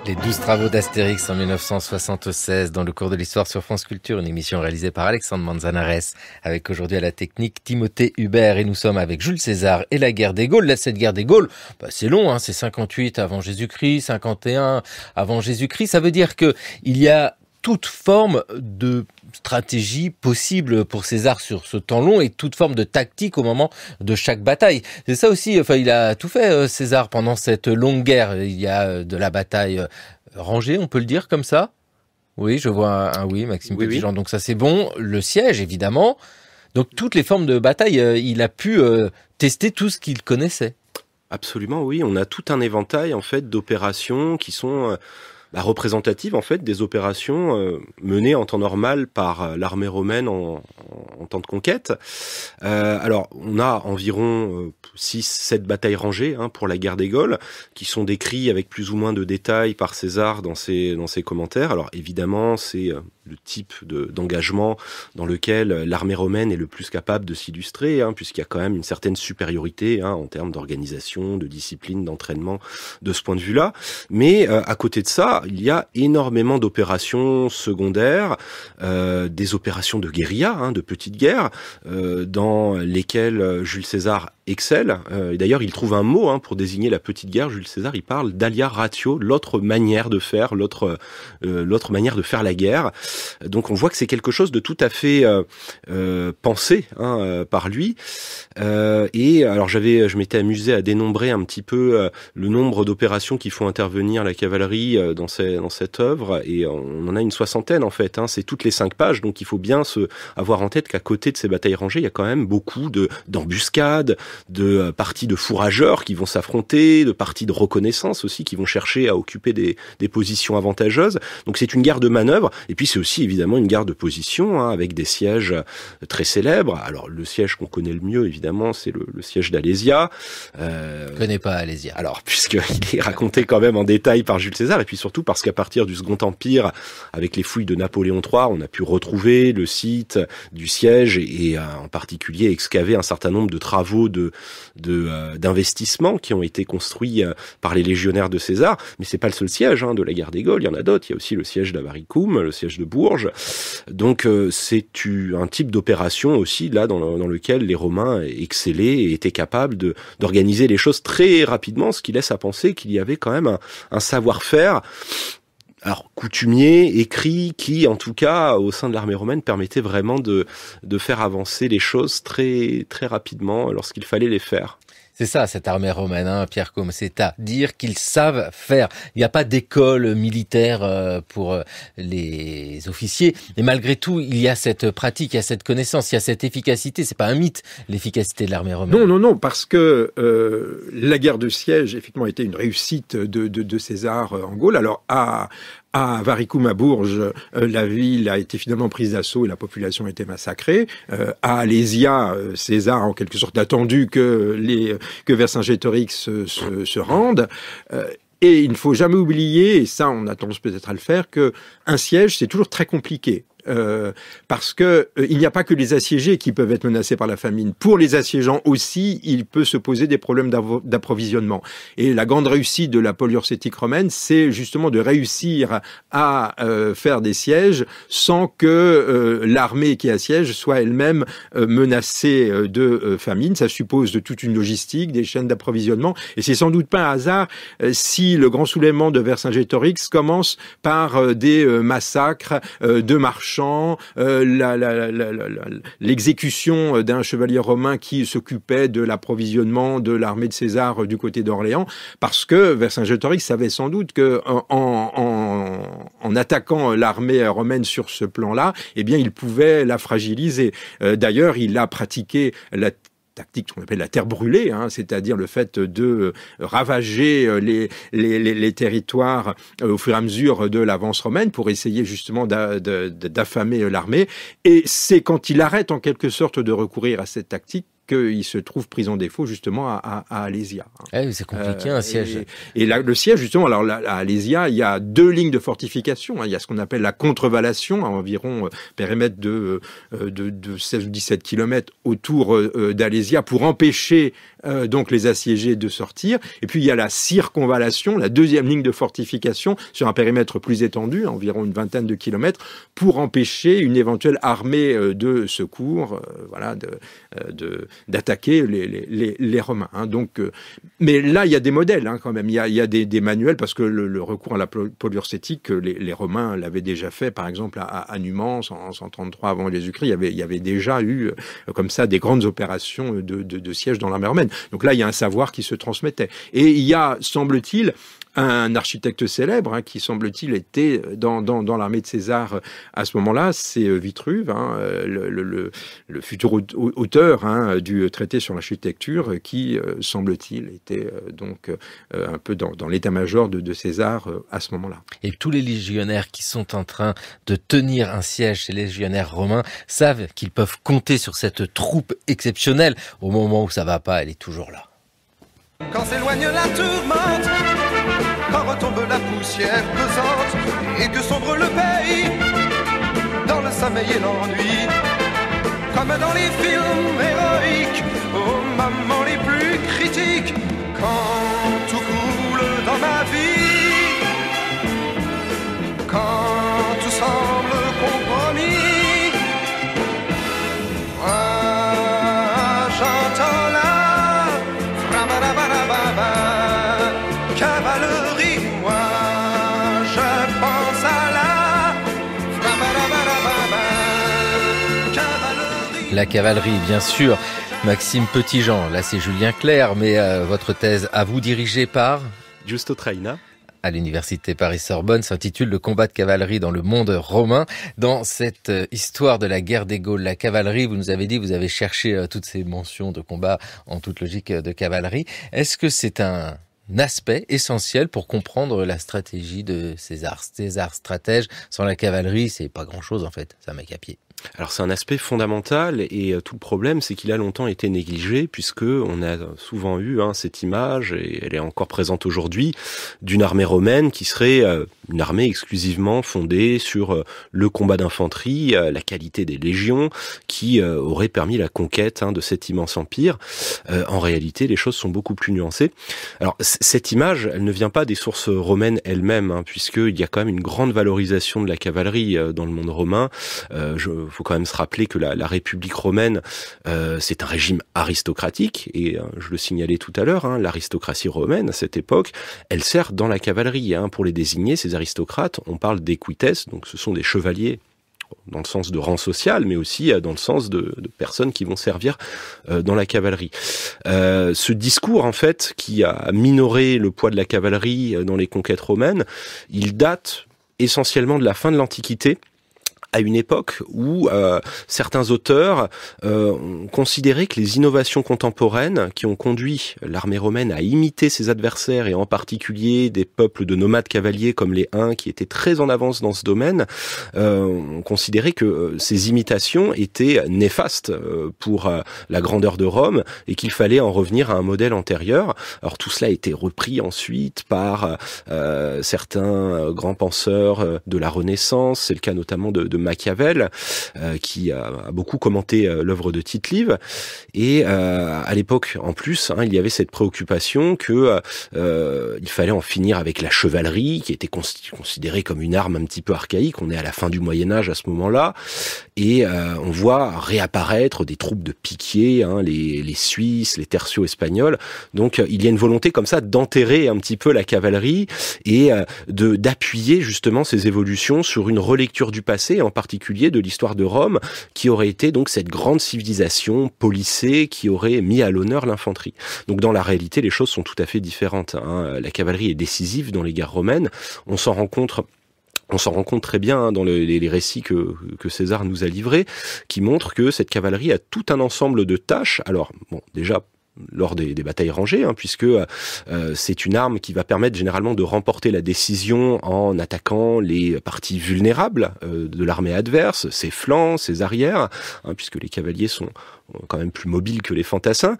Les 12 travaux d'Astérix en 1976 dans le cours de l'histoire sur France Culture, une émission réalisée par Alexandre Manzanares avec aujourd'hui à la technique Timothée Hubert, et nous sommes avec Jules César et la guerre des Gaules. Là, cette guerre des Gaules, c'est long, hein, c'est 58 avant Jésus-Christ, 51 avant Jésus-Christ. Ça veut dire que il y a toute forme de stratégie possible pour César sur ce temps long et toute forme de tactique au moment de chaque bataille. C'est ça aussi, enfin, il a tout fait, César, pendant cette longue guerre. Il y a de la bataille rangée, on peut le dire comme ça? Oui, je vois un oui, Maxime Petitjean. Donc ça, c'est bon. Le siège, évidemment. Donc toutes les formes de bataille, il a pu tester tout ce qu'il connaissait. Absolument, oui. On a tout un éventail, en fait, d'opérations qui sont représentative en fait des opérations menées en temps normal par l'armée romaine en temps de conquête. Alors on a environ 6-7 batailles rangées pour la guerre des Gaules, qui sont décrits avec plus ou moins de détails par César dans ses commentaires. Alors évidemment c'est le type d'engagement dans lequel l'armée romaine est le plus capable de s'illustrer, puisqu'il y a quand même une certaine supériorité en termes d'organisation, de discipline, d'entraînement de ce point de vue-là. Mais à côté de ça, il y a énormément d'opérations secondaires, des opérations de guérilla, de petites guerres, dans lesquelles Jules César excelle. Et d'ailleurs, il trouve un mot pour désigner la petite guerre. Jules César, il parle d'alia ratio, l'autre manière de faire, l'autre manière de faire la guerre. Donc, on voit que c'est quelque chose de tout à fait pensé par lui. Et alors, je m'étais amusé à dénombrer un petit peu le nombre d'opérations qui font intervenir la cavalerie dans cette œuvre, et on en a une 60aine en fait. C'est toutes les 5 pages, donc il faut bien avoir en tête qu'à côté de ces batailles rangées, il y a quand même beaucoup d'embuscades, de parties de fourrageurs qui vont s'affronter, de parties de reconnaissance aussi qui vont chercher à occuper des positions avantageuses. Donc c'est une guerre de manœuvre, et puis c'est aussi évidemment une guerre de position avec des sièges très célèbres. Alors le siège qu'on connaît le mieux évidemment, c'est le siège d'Alésia. Je connais pas Alésia. Alors puisqu'il est raconté quand même en détail par Jules César, et puis surtout parce qu'à partir du Second Empire, avec les fouilles de Napoléon III, on a pu retrouver le site du siège et en particulier excaver un certain nombre de travaux d'investissement qui ont été construits par les légionnaires de César. Mais c'est pas le seul siège de la guerre des Gaules, il y en a d'autres. Il y a aussi le siège d'Avaricum, le siège de Bourges. Donc c'est un type d'opération aussi là dans lequel les Romains excellaient et étaient capables d'organiser les choses très rapidement, ce qui laisse à penser qu'il y avait quand même un savoir-faire, alors coutumier, écrit, qui en tout cas au sein de l'armée romaine permettait vraiment de faire avancer les choses très très rapidement lorsqu'il fallait les faire. C'est ça, cette armée romaine, Pierre Côme, c'est à dire qu'ils savent faire. Il n'y a pas d'école militaire pour les officiers, mais malgré tout, il y a cette pratique, il y a cette connaissance, il y a cette efficacité. C'est pas un mythe, l'efficacité de l'armée romaine. Non, parce que la guerre de siège, effectivement, était une réussite de César en Gaule. Alors, à Avaricum, à Bourges, la ville a été finalement prise d'assaut et la population a été massacrée. À Alésia, César a en quelque sorte attendu que Vercingétorix se rende. Et il ne faut jamais oublier, et ça on a tendance peut-être à le faire, que un siège c'est toujours très compliqué. Parce que il n'y a pas que les assiégés qui peuvent être menacés par la famine. Pour les assiégeants aussi, il peut se poser des problèmes d'approvisionnement. Et la grande réussite de la poliorcétique romaine, c'est justement de réussir à faire des sièges sans que l'armée qui assiège soit elle-même menacée de famine. Ça suppose de toute une logistique, des chaînes d'approvisionnement. Et c'est sans doute pas un hasard si le grand soulèvement de Vercingétorix commence par des massacres de marchands champ, l'exécution d'un chevalier romain qui s'occupait de l'approvisionnement de l'armée de César du côté d'Orléans, parce que Vercingétorix savait sans doute que en attaquant l'armée romaine sur ce plan-là, eh bien, il pouvait la fragiliser. D'ailleurs, il a pratiqué la tactique qu'on appelle la terre brûlée, c'est-à-dire le fait de ravager les territoires au fur et à mesure de l'avance romaine pour essayer justement d'affamer l'armée. Et c'est quand il arrête en quelque sorte de recourir à cette tactique qu'il se trouve pris en défaut justement à Alésia. Oui, c'est compliqué un siège. Et là, le siège justement, alors là, à Alésia, il y a 2 lignes de fortification. Il y a ce qu'on appelle la contrevallation, à environ périmètre de 16 ou 17 kilomètres autour d'Alésia pour empêcher donc les assiégés de sortir. Et puis il y a la circonvallation, la 2e ligne de fortification sur un périmètre plus étendu, environ une 20aine de kilomètres, pour empêcher une éventuelle armée de secours, d'attaquer les Romains. Donc, mais là, il y a des modèles quand même. Il y a des manuels parce que le recours à la poliorcétique, les Romains l'avaient déjà fait, par exemple à Numance en 133 avant Jésus-Christ. Il y avait déjà eu comme ça des grandes opérations de siège dans l'armée romaine. Donc là, il y a un savoir qui se transmettait. Et il y a, semble-t-il, un architecte célèbre qui, semble-t-il, était dans l'armée de César à ce moment-là, c'est Vitruve, le futur auteur du traité sur l'architecture, qui, semble-t-il, était donc un peu dans l'état-major de César à ce moment-là. Et tous les légionnaires qui sont en train de tenir un siège chez les légionnaires romains savent qu'ils peuvent compter sur cette troupe exceptionnelle. Au moment où ça va pas, elle est toujours là. Quand s'éloigne la tourmente, quand retombe la poussière pesante et que sombre le pays dans le sommeil et l'ennui, comme dans les films héroïques, aux moments les plus critiques, quand tout coule dans ma vie, quand tout semble compromis, moi j'entends la cavalerie, moi je pense à la cavalerie. La cavalerie, bien sûr. Maxime Petitjean, là c'est Julien Clerc, mais votre thèse à vous dirigée par Giusto Traina à l'université Paris-Sorbonne s'intitule « Le combat de cavalerie dans le monde romain ». Dans cette histoire de la guerre des Gaules, la cavalerie, vous nous avez dit, vous avez cherché toutes ces mentions de combat en toute logique de cavalerie. Est-ce que c'est un aspect essentiel pour comprendre la stratégie de César? César, stratège, sans la cavalerie, c'est pas grand-chose en fait, c'est un mec à pied. Alors c'est un aspect fondamental et tout le problème c'est qu'il a longtemps été négligé puisque on a souvent eu cette image et elle est encore présente aujourd'hui d'une armée romaine qui serait une armée exclusivement fondée sur le combat d'infanterie, la qualité des légions qui aurait permis la conquête de cet immense empire. En réalité les choses sont beaucoup plus nuancées. Alors cette image elle ne vient pas des sources romaines elles-mêmes puisqu'il y a quand même une grande valorisation de la cavalerie dans le monde romain. Faut quand même se rappeler que la République romaine, c'est un régime aristocratique, et je le signalais tout à l'heure, l'aristocratie romaine, à cette époque, elle sert dans la cavalerie. Pour les désigner, ces aristocrates, on parle d'équites, donc ce sont des chevaliers, dans le sens de rang social, mais aussi dans le sens de personnes qui vont servir dans la cavalerie. Ce discours, en fait, qui a minoré le poids de la cavalerie dans les conquêtes romaines, il date essentiellement de la fin de l'Antiquité, à une époque où certains auteurs ont considéré que les innovations contemporaines qui ont conduit l'armée romaine à imiter ses adversaires et en particulier des peuples de nomades cavaliers comme les Huns qui étaient très en avance dans ce domaine, ont considéré que ces imitations étaient néfastes pour la grandeur de Rome et qu'il fallait en revenir à un modèle antérieur. Alors tout cela a été repris ensuite par certains grands penseurs de la Renaissance, c'est le cas notamment de Machiavel, qui a beaucoup commenté l'œuvre de Tite-Live. Et à l'époque, en plus, il y avait cette préoccupation que il fallait en finir avec la chevalerie, qui était considérée comme une arme un petit peu archaïque. On est à la fin du Moyen-Âge à ce moment-là. Et on voit réapparaître des troupes de piquiers, les Suisses, les tertios espagnols. Donc il y a une volonté comme ça d'enterrer un petit peu la cavalerie et d'appuyer justement ces évolutions sur une relecture du passé, en particulier de l'histoire de Rome, qui aurait été donc cette grande civilisation policée qui aurait mis à l'honneur l'infanterie. Donc dans la réalité, les choses sont tout à fait différentes. La cavalerie est décisive dans les guerres romaines. On s'en rend compte très bien dans les récits que César nous a livrés, qui montrent que cette cavalerie a tout un ensemble de tâches. Alors, bon, déjà, lors des batailles rangées, puisque c'est une arme qui va permettre généralement de remporter la décision en attaquant les parties vulnérables de l'armée adverse, ses flancs, ses arrières, puisque les cavaliers sont quand même plus mobiles que les fantassins,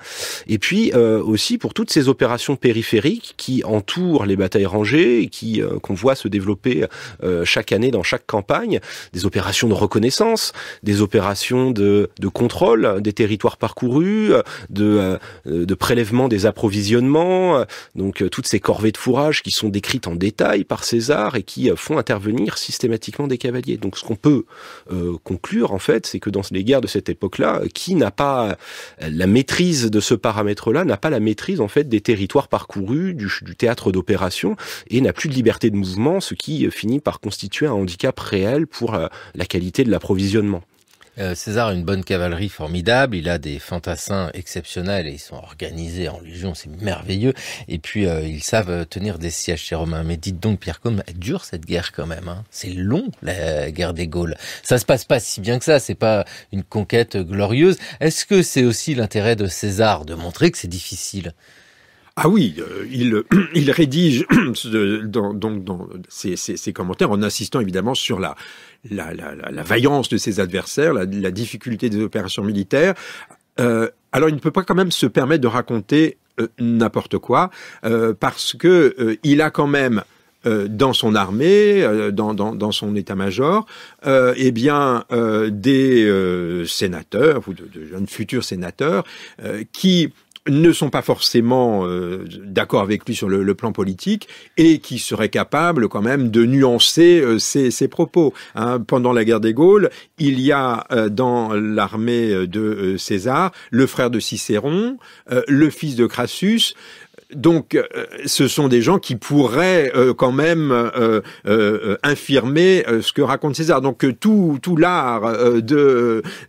et puis aussi pour toutes ces opérations périphériques qui entourent les batailles rangées et qu'on voit se développer chaque année dans chaque campagne, des opérations de reconnaissance, des opérations de contrôle des territoires parcourus, de prélèvement des approvisionnements, donc toutes ces corvées de fourrage qui sont décrites en détail par César et qui font intervenir systématiquement des cavaliers. Donc ce qu'on peut conclure en fait, c'est que dans les guerres de cette époque-là, qui n'a pas la maîtrise de ce paramètre-là, n'a pas la maîtrise en fait des territoires parcourus, du théâtre d'opération, et n'a plus de liberté de mouvement, ce qui finit par constituer un handicap réel pour la qualité de l'approvisionnement. César a une bonne cavalerie formidable, il a des fantassins exceptionnels et ils sont organisés en légion, c'est merveilleux. Et puis ils savent tenir des sièges chez Romains. Mais dites donc Pierre Côme, elle dure cette guerre quand même. C'est long la guerre des Gaules. Ça se passe pas si bien que ça, c'est pas une conquête glorieuse. Est-ce que c'est aussi l'intérêt de César de montrer que c'est difficile ? Ah oui, il rédige dans ses commentaires en insistant évidemment sur la vaillance de ses adversaires, la difficulté des opérations militaires. Alors il ne peut pas quand même se permettre de raconter n'importe quoi, parce que il a quand même dans son armée, dans son état-major, des sénateurs ou de jeunes futurs sénateurs qui ne sont pas forcément d'accord avec lui sur le plan politique et qui seraient capables quand même de nuancer ses propos. Pendant la guerre des Gaules, il y a dans l'armée de César le frère de Cicéron, le fils de Crassus. Donc, ce sont des gens qui pourraient quand même infirmer ce que raconte César. Donc, tout l'art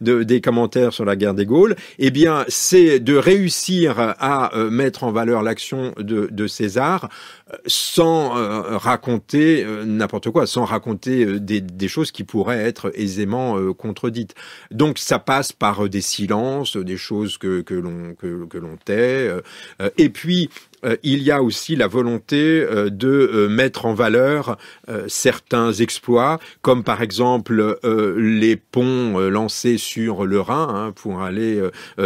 des commentaires sur la guerre des Gaules, eh bien, c'est de réussir à mettre en valeur l'action de César sans raconter n'importe quoi, sans raconter des choses qui pourraient être aisément contredites. Donc, ça passe par des silences, des choses que l'on tait, et puis il y a aussi la volonté de mettre en valeur certains exploits, comme par exemple les ponts lancés sur le Rhin pour aller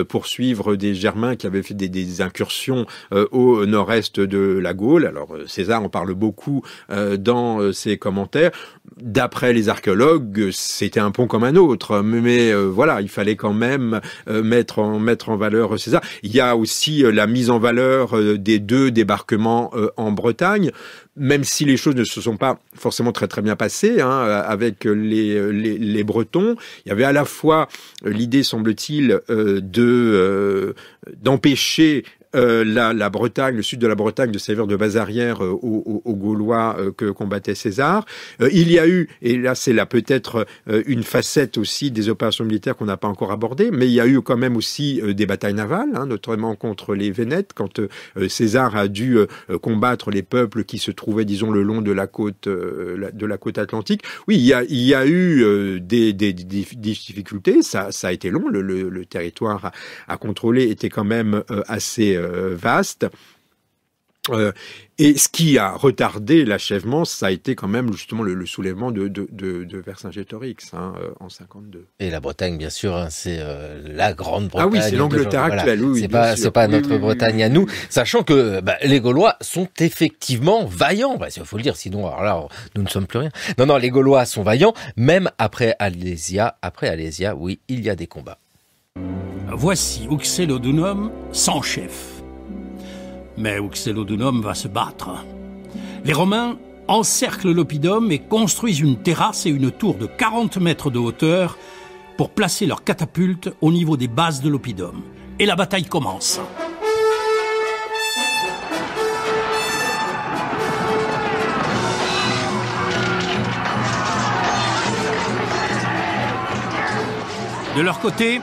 poursuivre des Germains qui avaient fait des incursions au nord-est de la Gaule. Alors César en parle beaucoup dans ses commentaires. D'après les archéologues, c'était un pont comme un autre, mais voilà, il fallait quand même mettre en valeur César. Il y a aussi la mise en valeur des 2 débarquements en Bretagne, même si les choses ne se sont pas forcément très très bien passées avec les Bretons. Il y avait à la fois l'idée, semble-t-il, d'empêcher la Bretagne, le sud de la Bretagne, de servir de base arrière aux Gaulois que combattait César. Il y a eu, et là c'est là peut-être une facette aussi des opérations militaires qu'on n'a pas encore abordées, mais il y a eu quand même aussi des batailles navales, notamment contre les Vénètes, quand César a dû combattre les peuples qui se trouvaient, disons, le long de la côte atlantique. Oui, il y a eu des difficultés, ça a été long, le territoire à contrôler était quand même assez vaste. Et ce qui a retardé l'achèvement, ça a été quand même justement le soulèvement de Vercingétorix en 52. Et la Bretagne, bien sûr, c'est la grande Bretagne. Ah oui, c'est l'Angleterre actuelle. Oui, c'est pas notre Bretagne à nous, sachant que les Gaulois sont effectivement vaillants. Il faut le dire, sinon alors là, nous ne sommes plus rien. Non, les Gaulois sont vaillants, même après Alésia. Après Alésia, oui, il y a des combats. Voici Uxellodunum sans chef. Mais Uxellodunum va se battre. Les Romains encerclent l'oppidum et construisent une terrasse et une tour de 40 mètres de hauteur pour placer leurs catapultes au niveau des bases de l'oppidum. Et la bataille commence. De leur côté,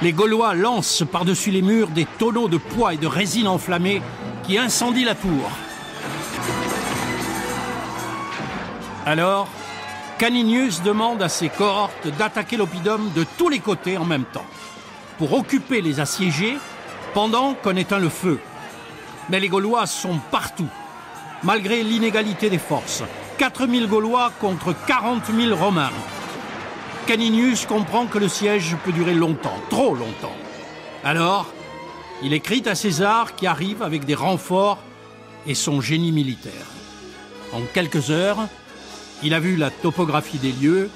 les Gaulois lancent par-dessus les murs des tonneaux de pois et de résine enflammée qui incendient la tour. Alors, Caninius demande à ses cohortes d'attaquer l'oppidum de tous les côtés en même temps, pour occuper les assiégés pendant qu'on éteint le feu. Mais les Gaulois sont partout, malgré l'inégalité des forces. 4000 Gaulois contre 40 000 Romains. Caninius comprend que le siège peut durer longtemps, trop longtemps. Alors, il écrit à César qui arrive avec des renforts et son génie militaire. En quelques heures, il a vu la topographie des lieux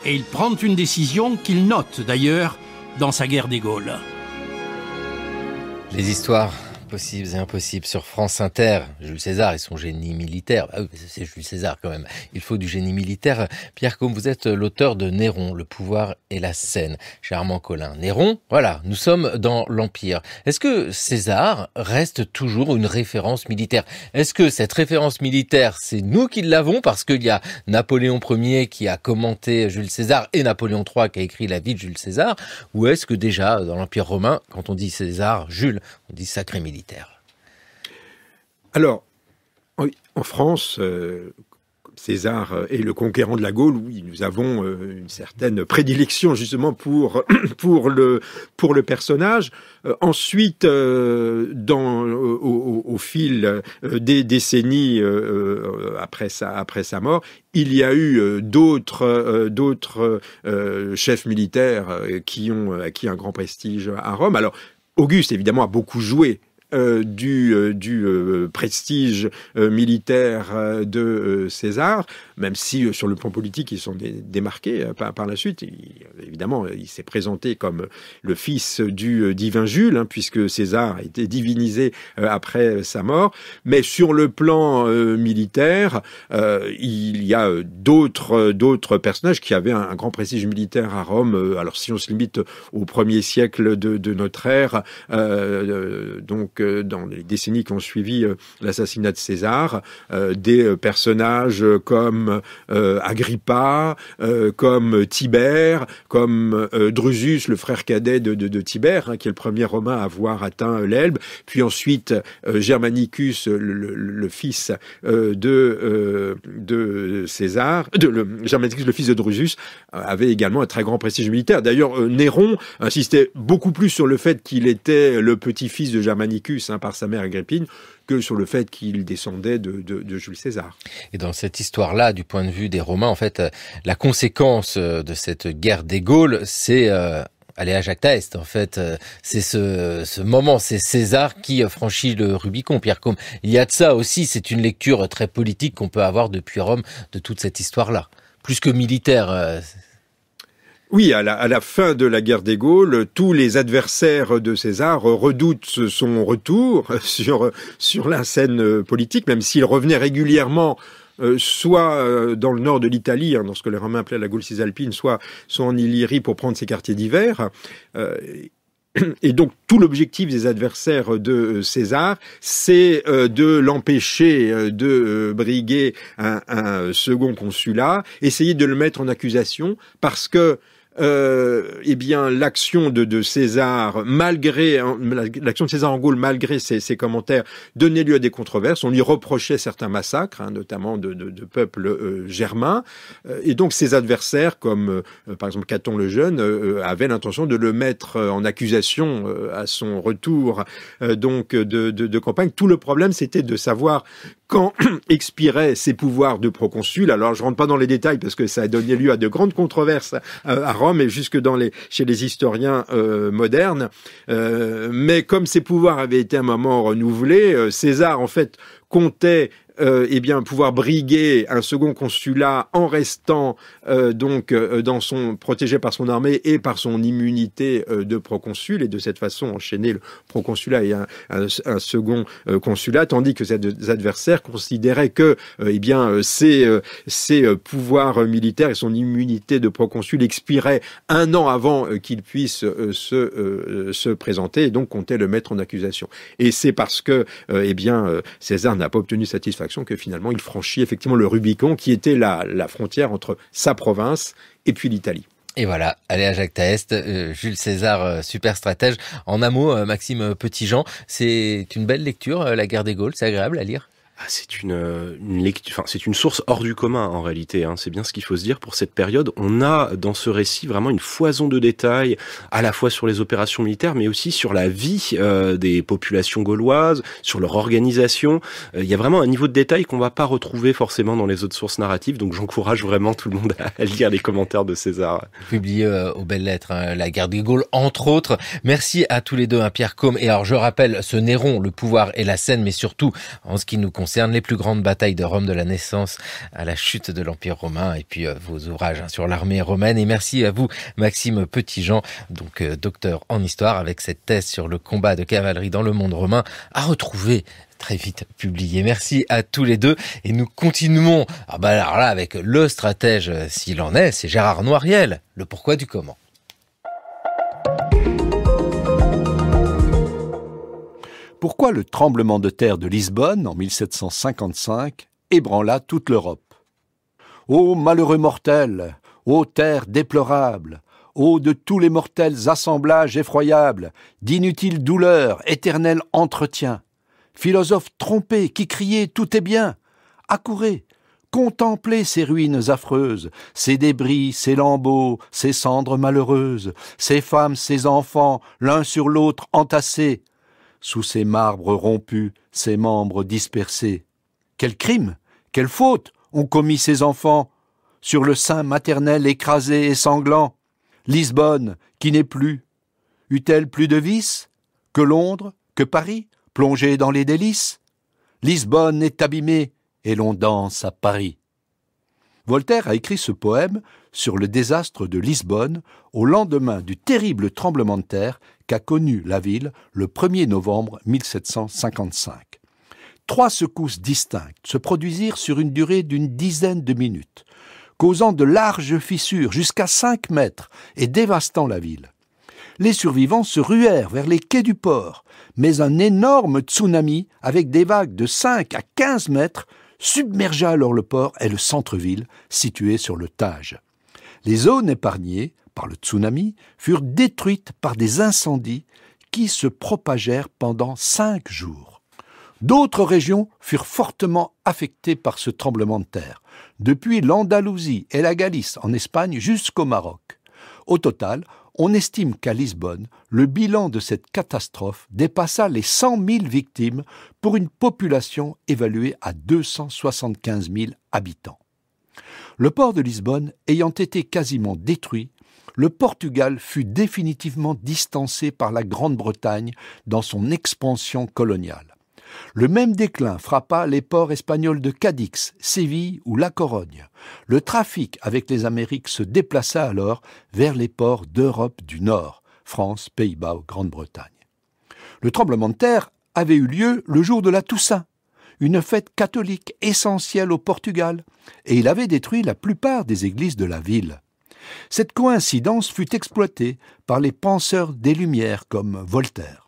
et il prend une décision qu'il note d'ailleurs dans sa guerre des Gaules. Les histoires possibles et impossibles sur France Inter. Jules César et son génie militaire. Ah oui, c'est Jules César quand même. Il faut du génie militaire. Pierre Côme, vous êtes l'auteur de Néron, le pouvoir et la scène, chez Armand Collin. Néron, voilà, nous sommes dans l'Empire. Est-ce que César reste toujours une référence militaire? Est-ce que cette référence militaire, c'est nous qui l'avons parce qu'il y a Napoléon Ier qui a commenté Jules César et Napoléon III qui a écrit la vie de Jules César? Ou est-ce que déjà, dans l'Empire romain, quand on dit César, Jules, on dit sacré militaire? Alors, en France, César est le conquérant de la Gaule. Oui, nous avons une certaine prédilection justement pour le personnage. Ensuite, au fil des décennies après sa mort, il y a eu d'autres chefs militaires qui ont acquis un grand prestige à Rome. Alors, Auguste, évidemment, a beaucoup joué du prestige militaire de César, même si sur le plan politique ils sont démarqués par la suite. Évidemment, il s'est présenté comme le fils du divin Jules, puisque César a été divinisé après sa mort. Mais sur le plan militaire, il y a d'autres personnages qui avaient un grand prestige militaire à Rome. Alors si on se limite au 1er siècle de notre ère, donc dans les décennies qui ont suivi l'assassinat de César, des personnages comme Agrippa, comme Tibère, comme Drusus, le frère cadet de Tibère, qui est le premier Romain à avoir atteint l'Elbe, puis ensuite Germanicus, le fils de César, Germanicus, le fils de Drusus, avait également un très grand prestige militaire. D'ailleurs, Néron insistait beaucoup plus sur le fait qu'il était le petit-fils de Germanicus par sa mère Agrippine que sur le fait qu'il descendait de Jules César. Et dans cette histoire-là, du point de vue des Romains, en fait, la conséquence de cette guerre des Gaules, c'est Alea Jacta Est, en fait, c'est ce moment, c'est César qui franchit le Rubicon, Pierre Côme. Il y a de ça aussi, c'est une lecture très politique qu'on peut avoir depuis Rome de toute cette histoire-là. Plus que militaire. Oui, à la fin de la guerre des Gaules, tous les adversaires de César redoutent son retour sur la scène politique, même s'il revenait régulièrement soit dans le nord de l'Italie, dans ce que les Romains appelaient la Gaule cisalpine, soit en Illyrie pour prendre ses quartiers d'hiver. Et donc tout l'objectif des adversaires de César, c'est de l'empêcher de briguer un second consulat, essayer de le mettre en accusation, parce que l'action de César, l'action de César en Gaule, malgré ses commentaires, donnait lieu à des controverses. On lui reprochait certains massacres, notamment de peuples germains. Et donc ses adversaires, comme par exemple Caton le Jeune, avaient l'intention de le mettre en accusation à son retour de campagne. Tout le problème, c'était de savoir quand expiraient ses pouvoirs de proconsul. Alors je rentre pas dans les détails parce que ça a donné lieu à de grandes controverses à Rome et jusque chez les historiens modernes. Mais comme ses pouvoirs avaient été à un moment renouvelés, César en fait comptait pouvoir briguer un second consulat en restant protégé par son armée et par son immunité de proconsul, et de cette façon enchaîner le proconsulat et un second consulat, tandis que ses adversaires considéraient que ses pouvoirs militaires et son immunité de proconsul expiraient un an avant qu'il puisse se présenter, et donc comptait le mettre en accusation. Et c'est parce que César n'a pas obtenu satisfaction que finalement il franchit effectivement le Rubicon, qui était la frontière entre sa province et puis l'Italie. Et voilà, allez à Jacques Taeste, Jules César, super stratège. En un mot, Maxime Petitjean, c'est une belle lecture, La guerre des Gaules, c'est agréable à lire. C'est une lecture, enfin, c'est une source hors du commun en réalité. C'est bien ce qu'il faut se dire pour cette période. On a dans ce récit vraiment une foison de détails, à la fois sur les opérations militaires, mais aussi sur la vie des populations gauloises, sur leur organisation. Il y a vraiment un niveau de détail qu'on va pas retrouver forcément dans les autres sources narratives. Donc j'encourage vraiment tout le monde à lire les commentaires de César. Publié aux belles lettres, La guerre des Gaules, entre autres. Merci à tous les deux, Pierre Côme. Et alors je rappelle, ce Néron, le pouvoir et la scène, mais surtout en ce qui nous concerne, les plus grandes batailles de Rome, de la naissance à la chute de l'Empire romain, et puis vos ouvrages sur l'armée romaine. Et merci à vous, Maxime Petitjean, donc docteur en histoire, avec cette thèse sur le combat de cavalerie dans le monde romain, à retrouver très vite publié. Merci à tous les deux. Et nous continuons, alors là, avec le stratège, s'il en est, c'est Gérard Noiriel. Le pourquoi du comment. Pourquoi le tremblement de terre de Lisbonne, en 1755, ébranla toute l'Europe? Ô malheureux mortels, ô terre déplorable, ô de tous les mortels assemblages effroyables, d'inutiles douleurs, éternel entretien, philosophes trompés qui criaient « tout est bien », accourez, contemplez ces ruines affreuses, ces débris, ces lambeaux, ces cendres malheureuses, ces femmes, ces enfants, l'un sur l'autre entassés, sous ces marbres rompus, ces membres dispersés. Quel crime, quelle faute ont commis ces enfants sur le sein maternel écrasé et sanglant? Lisbonne, qui n'est plus, eut-elle plus de vices que Londres, que Paris, plongée dans les délices? Lisbonne est abîmée et l'on danse à Paris. Voltaire a écrit ce poème sur le désastre de Lisbonne au lendemain du terrible tremblement de terre qu'a connu la ville le 1er novembre 1755. 3 secousses distinctes se produisirent sur une durée d'une dizaine de minutes, causant de larges fissures jusqu'à 5 mètres et dévastant la ville. Les survivants se ruèrent vers les quais du port, mais un énorme tsunami avec des vagues de 5 à 15 mètres submergea alors le port et le centre-ville situé sur le Tage. Les zones épargnées par le tsunami furent détruites par des incendies qui se propagèrent pendant 5 jours. D'autres régions furent fortement affectées par ce tremblement de terre, depuis l'Andalousie et la Galice en Espagne jusqu'au Maroc. Au total, on estime qu'à Lisbonne, le bilan de cette catastrophe dépassa les 100 000 victimes pour une population évaluée à 275 000 habitants. Le port de Lisbonne ayant été quasiment détruit, le Portugal fut définitivement distancé par la Grande-Bretagne dans son expansion coloniale. Le même déclin frappa les ports espagnols de Cadix, Séville ou La Corogne. Le trafic avec les Amériques se déplaça alors vers les ports d'Europe du Nord, France, Pays-Bas ou Grande-Bretagne. Le tremblement de terre avait eu lieu le jour de la Toussaint, une fête catholique essentielle au Portugal, et il avait détruit la plupart des églises de la ville. Cette coïncidence fut exploitée par les penseurs des Lumières comme Voltaire.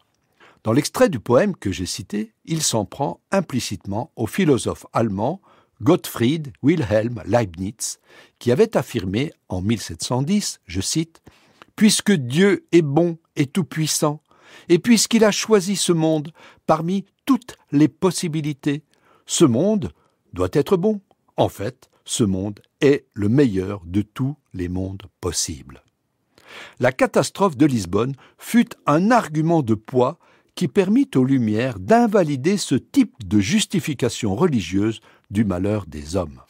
Dans l'extrait du poème que j'ai cité, il s'en prend implicitement au philosophe allemand Gottfried Wilhelm Leibniz, qui avait affirmé en 1710, je cite, « Puisque Dieu est bon et tout-puissant, et puisqu'il a choisi ce monde parmi toutes les possibilités, ce monde doit être bon. En fait, ce monde est le meilleur de tous les mondes possibles. » La catastrophe de Lisbonne fut un argument de poids qui permit aux Lumières d'invalider ce type de justification religieuse du malheur des hommes.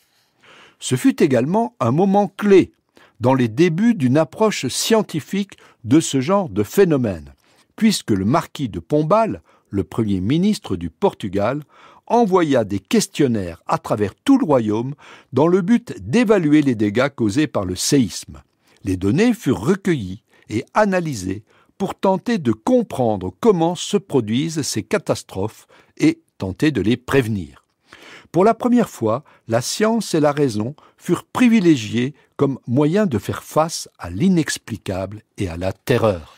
Ce fut également un moment clé dans les débuts d'une approche scientifique de ce genre de phénomène, puisque le marquis de Pombal, le premier ministre du Portugal, envoya des questionnaires à travers tout le royaume dans le but d'évaluer les dégâts causés par le séisme. Les données furent recueillies et analysées pour tenter de comprendre comment se produisent ces catastrophes et tenter de les prévenir. Pour la première fois, la science et la raison furent privilégiées comme moyen de faire face à l'inexplicable et à la terreur.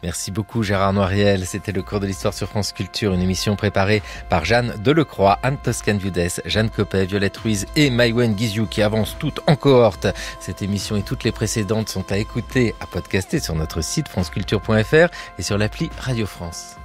Merci beaucoup Gérard Noiriel. C'était le cours de l'histoire sur France Culture, une émission préparée par Jeanne Delecroix, Anne Toscan-Viudès, Jeanne Copet, Violette Ruiz et Maïwen Guizou qui avancent toutes en cohorte. Cette émission et toutes les précédentes sont à écouter, à podcaster sur notre site franceculture.fr et sur l'appli Radio France.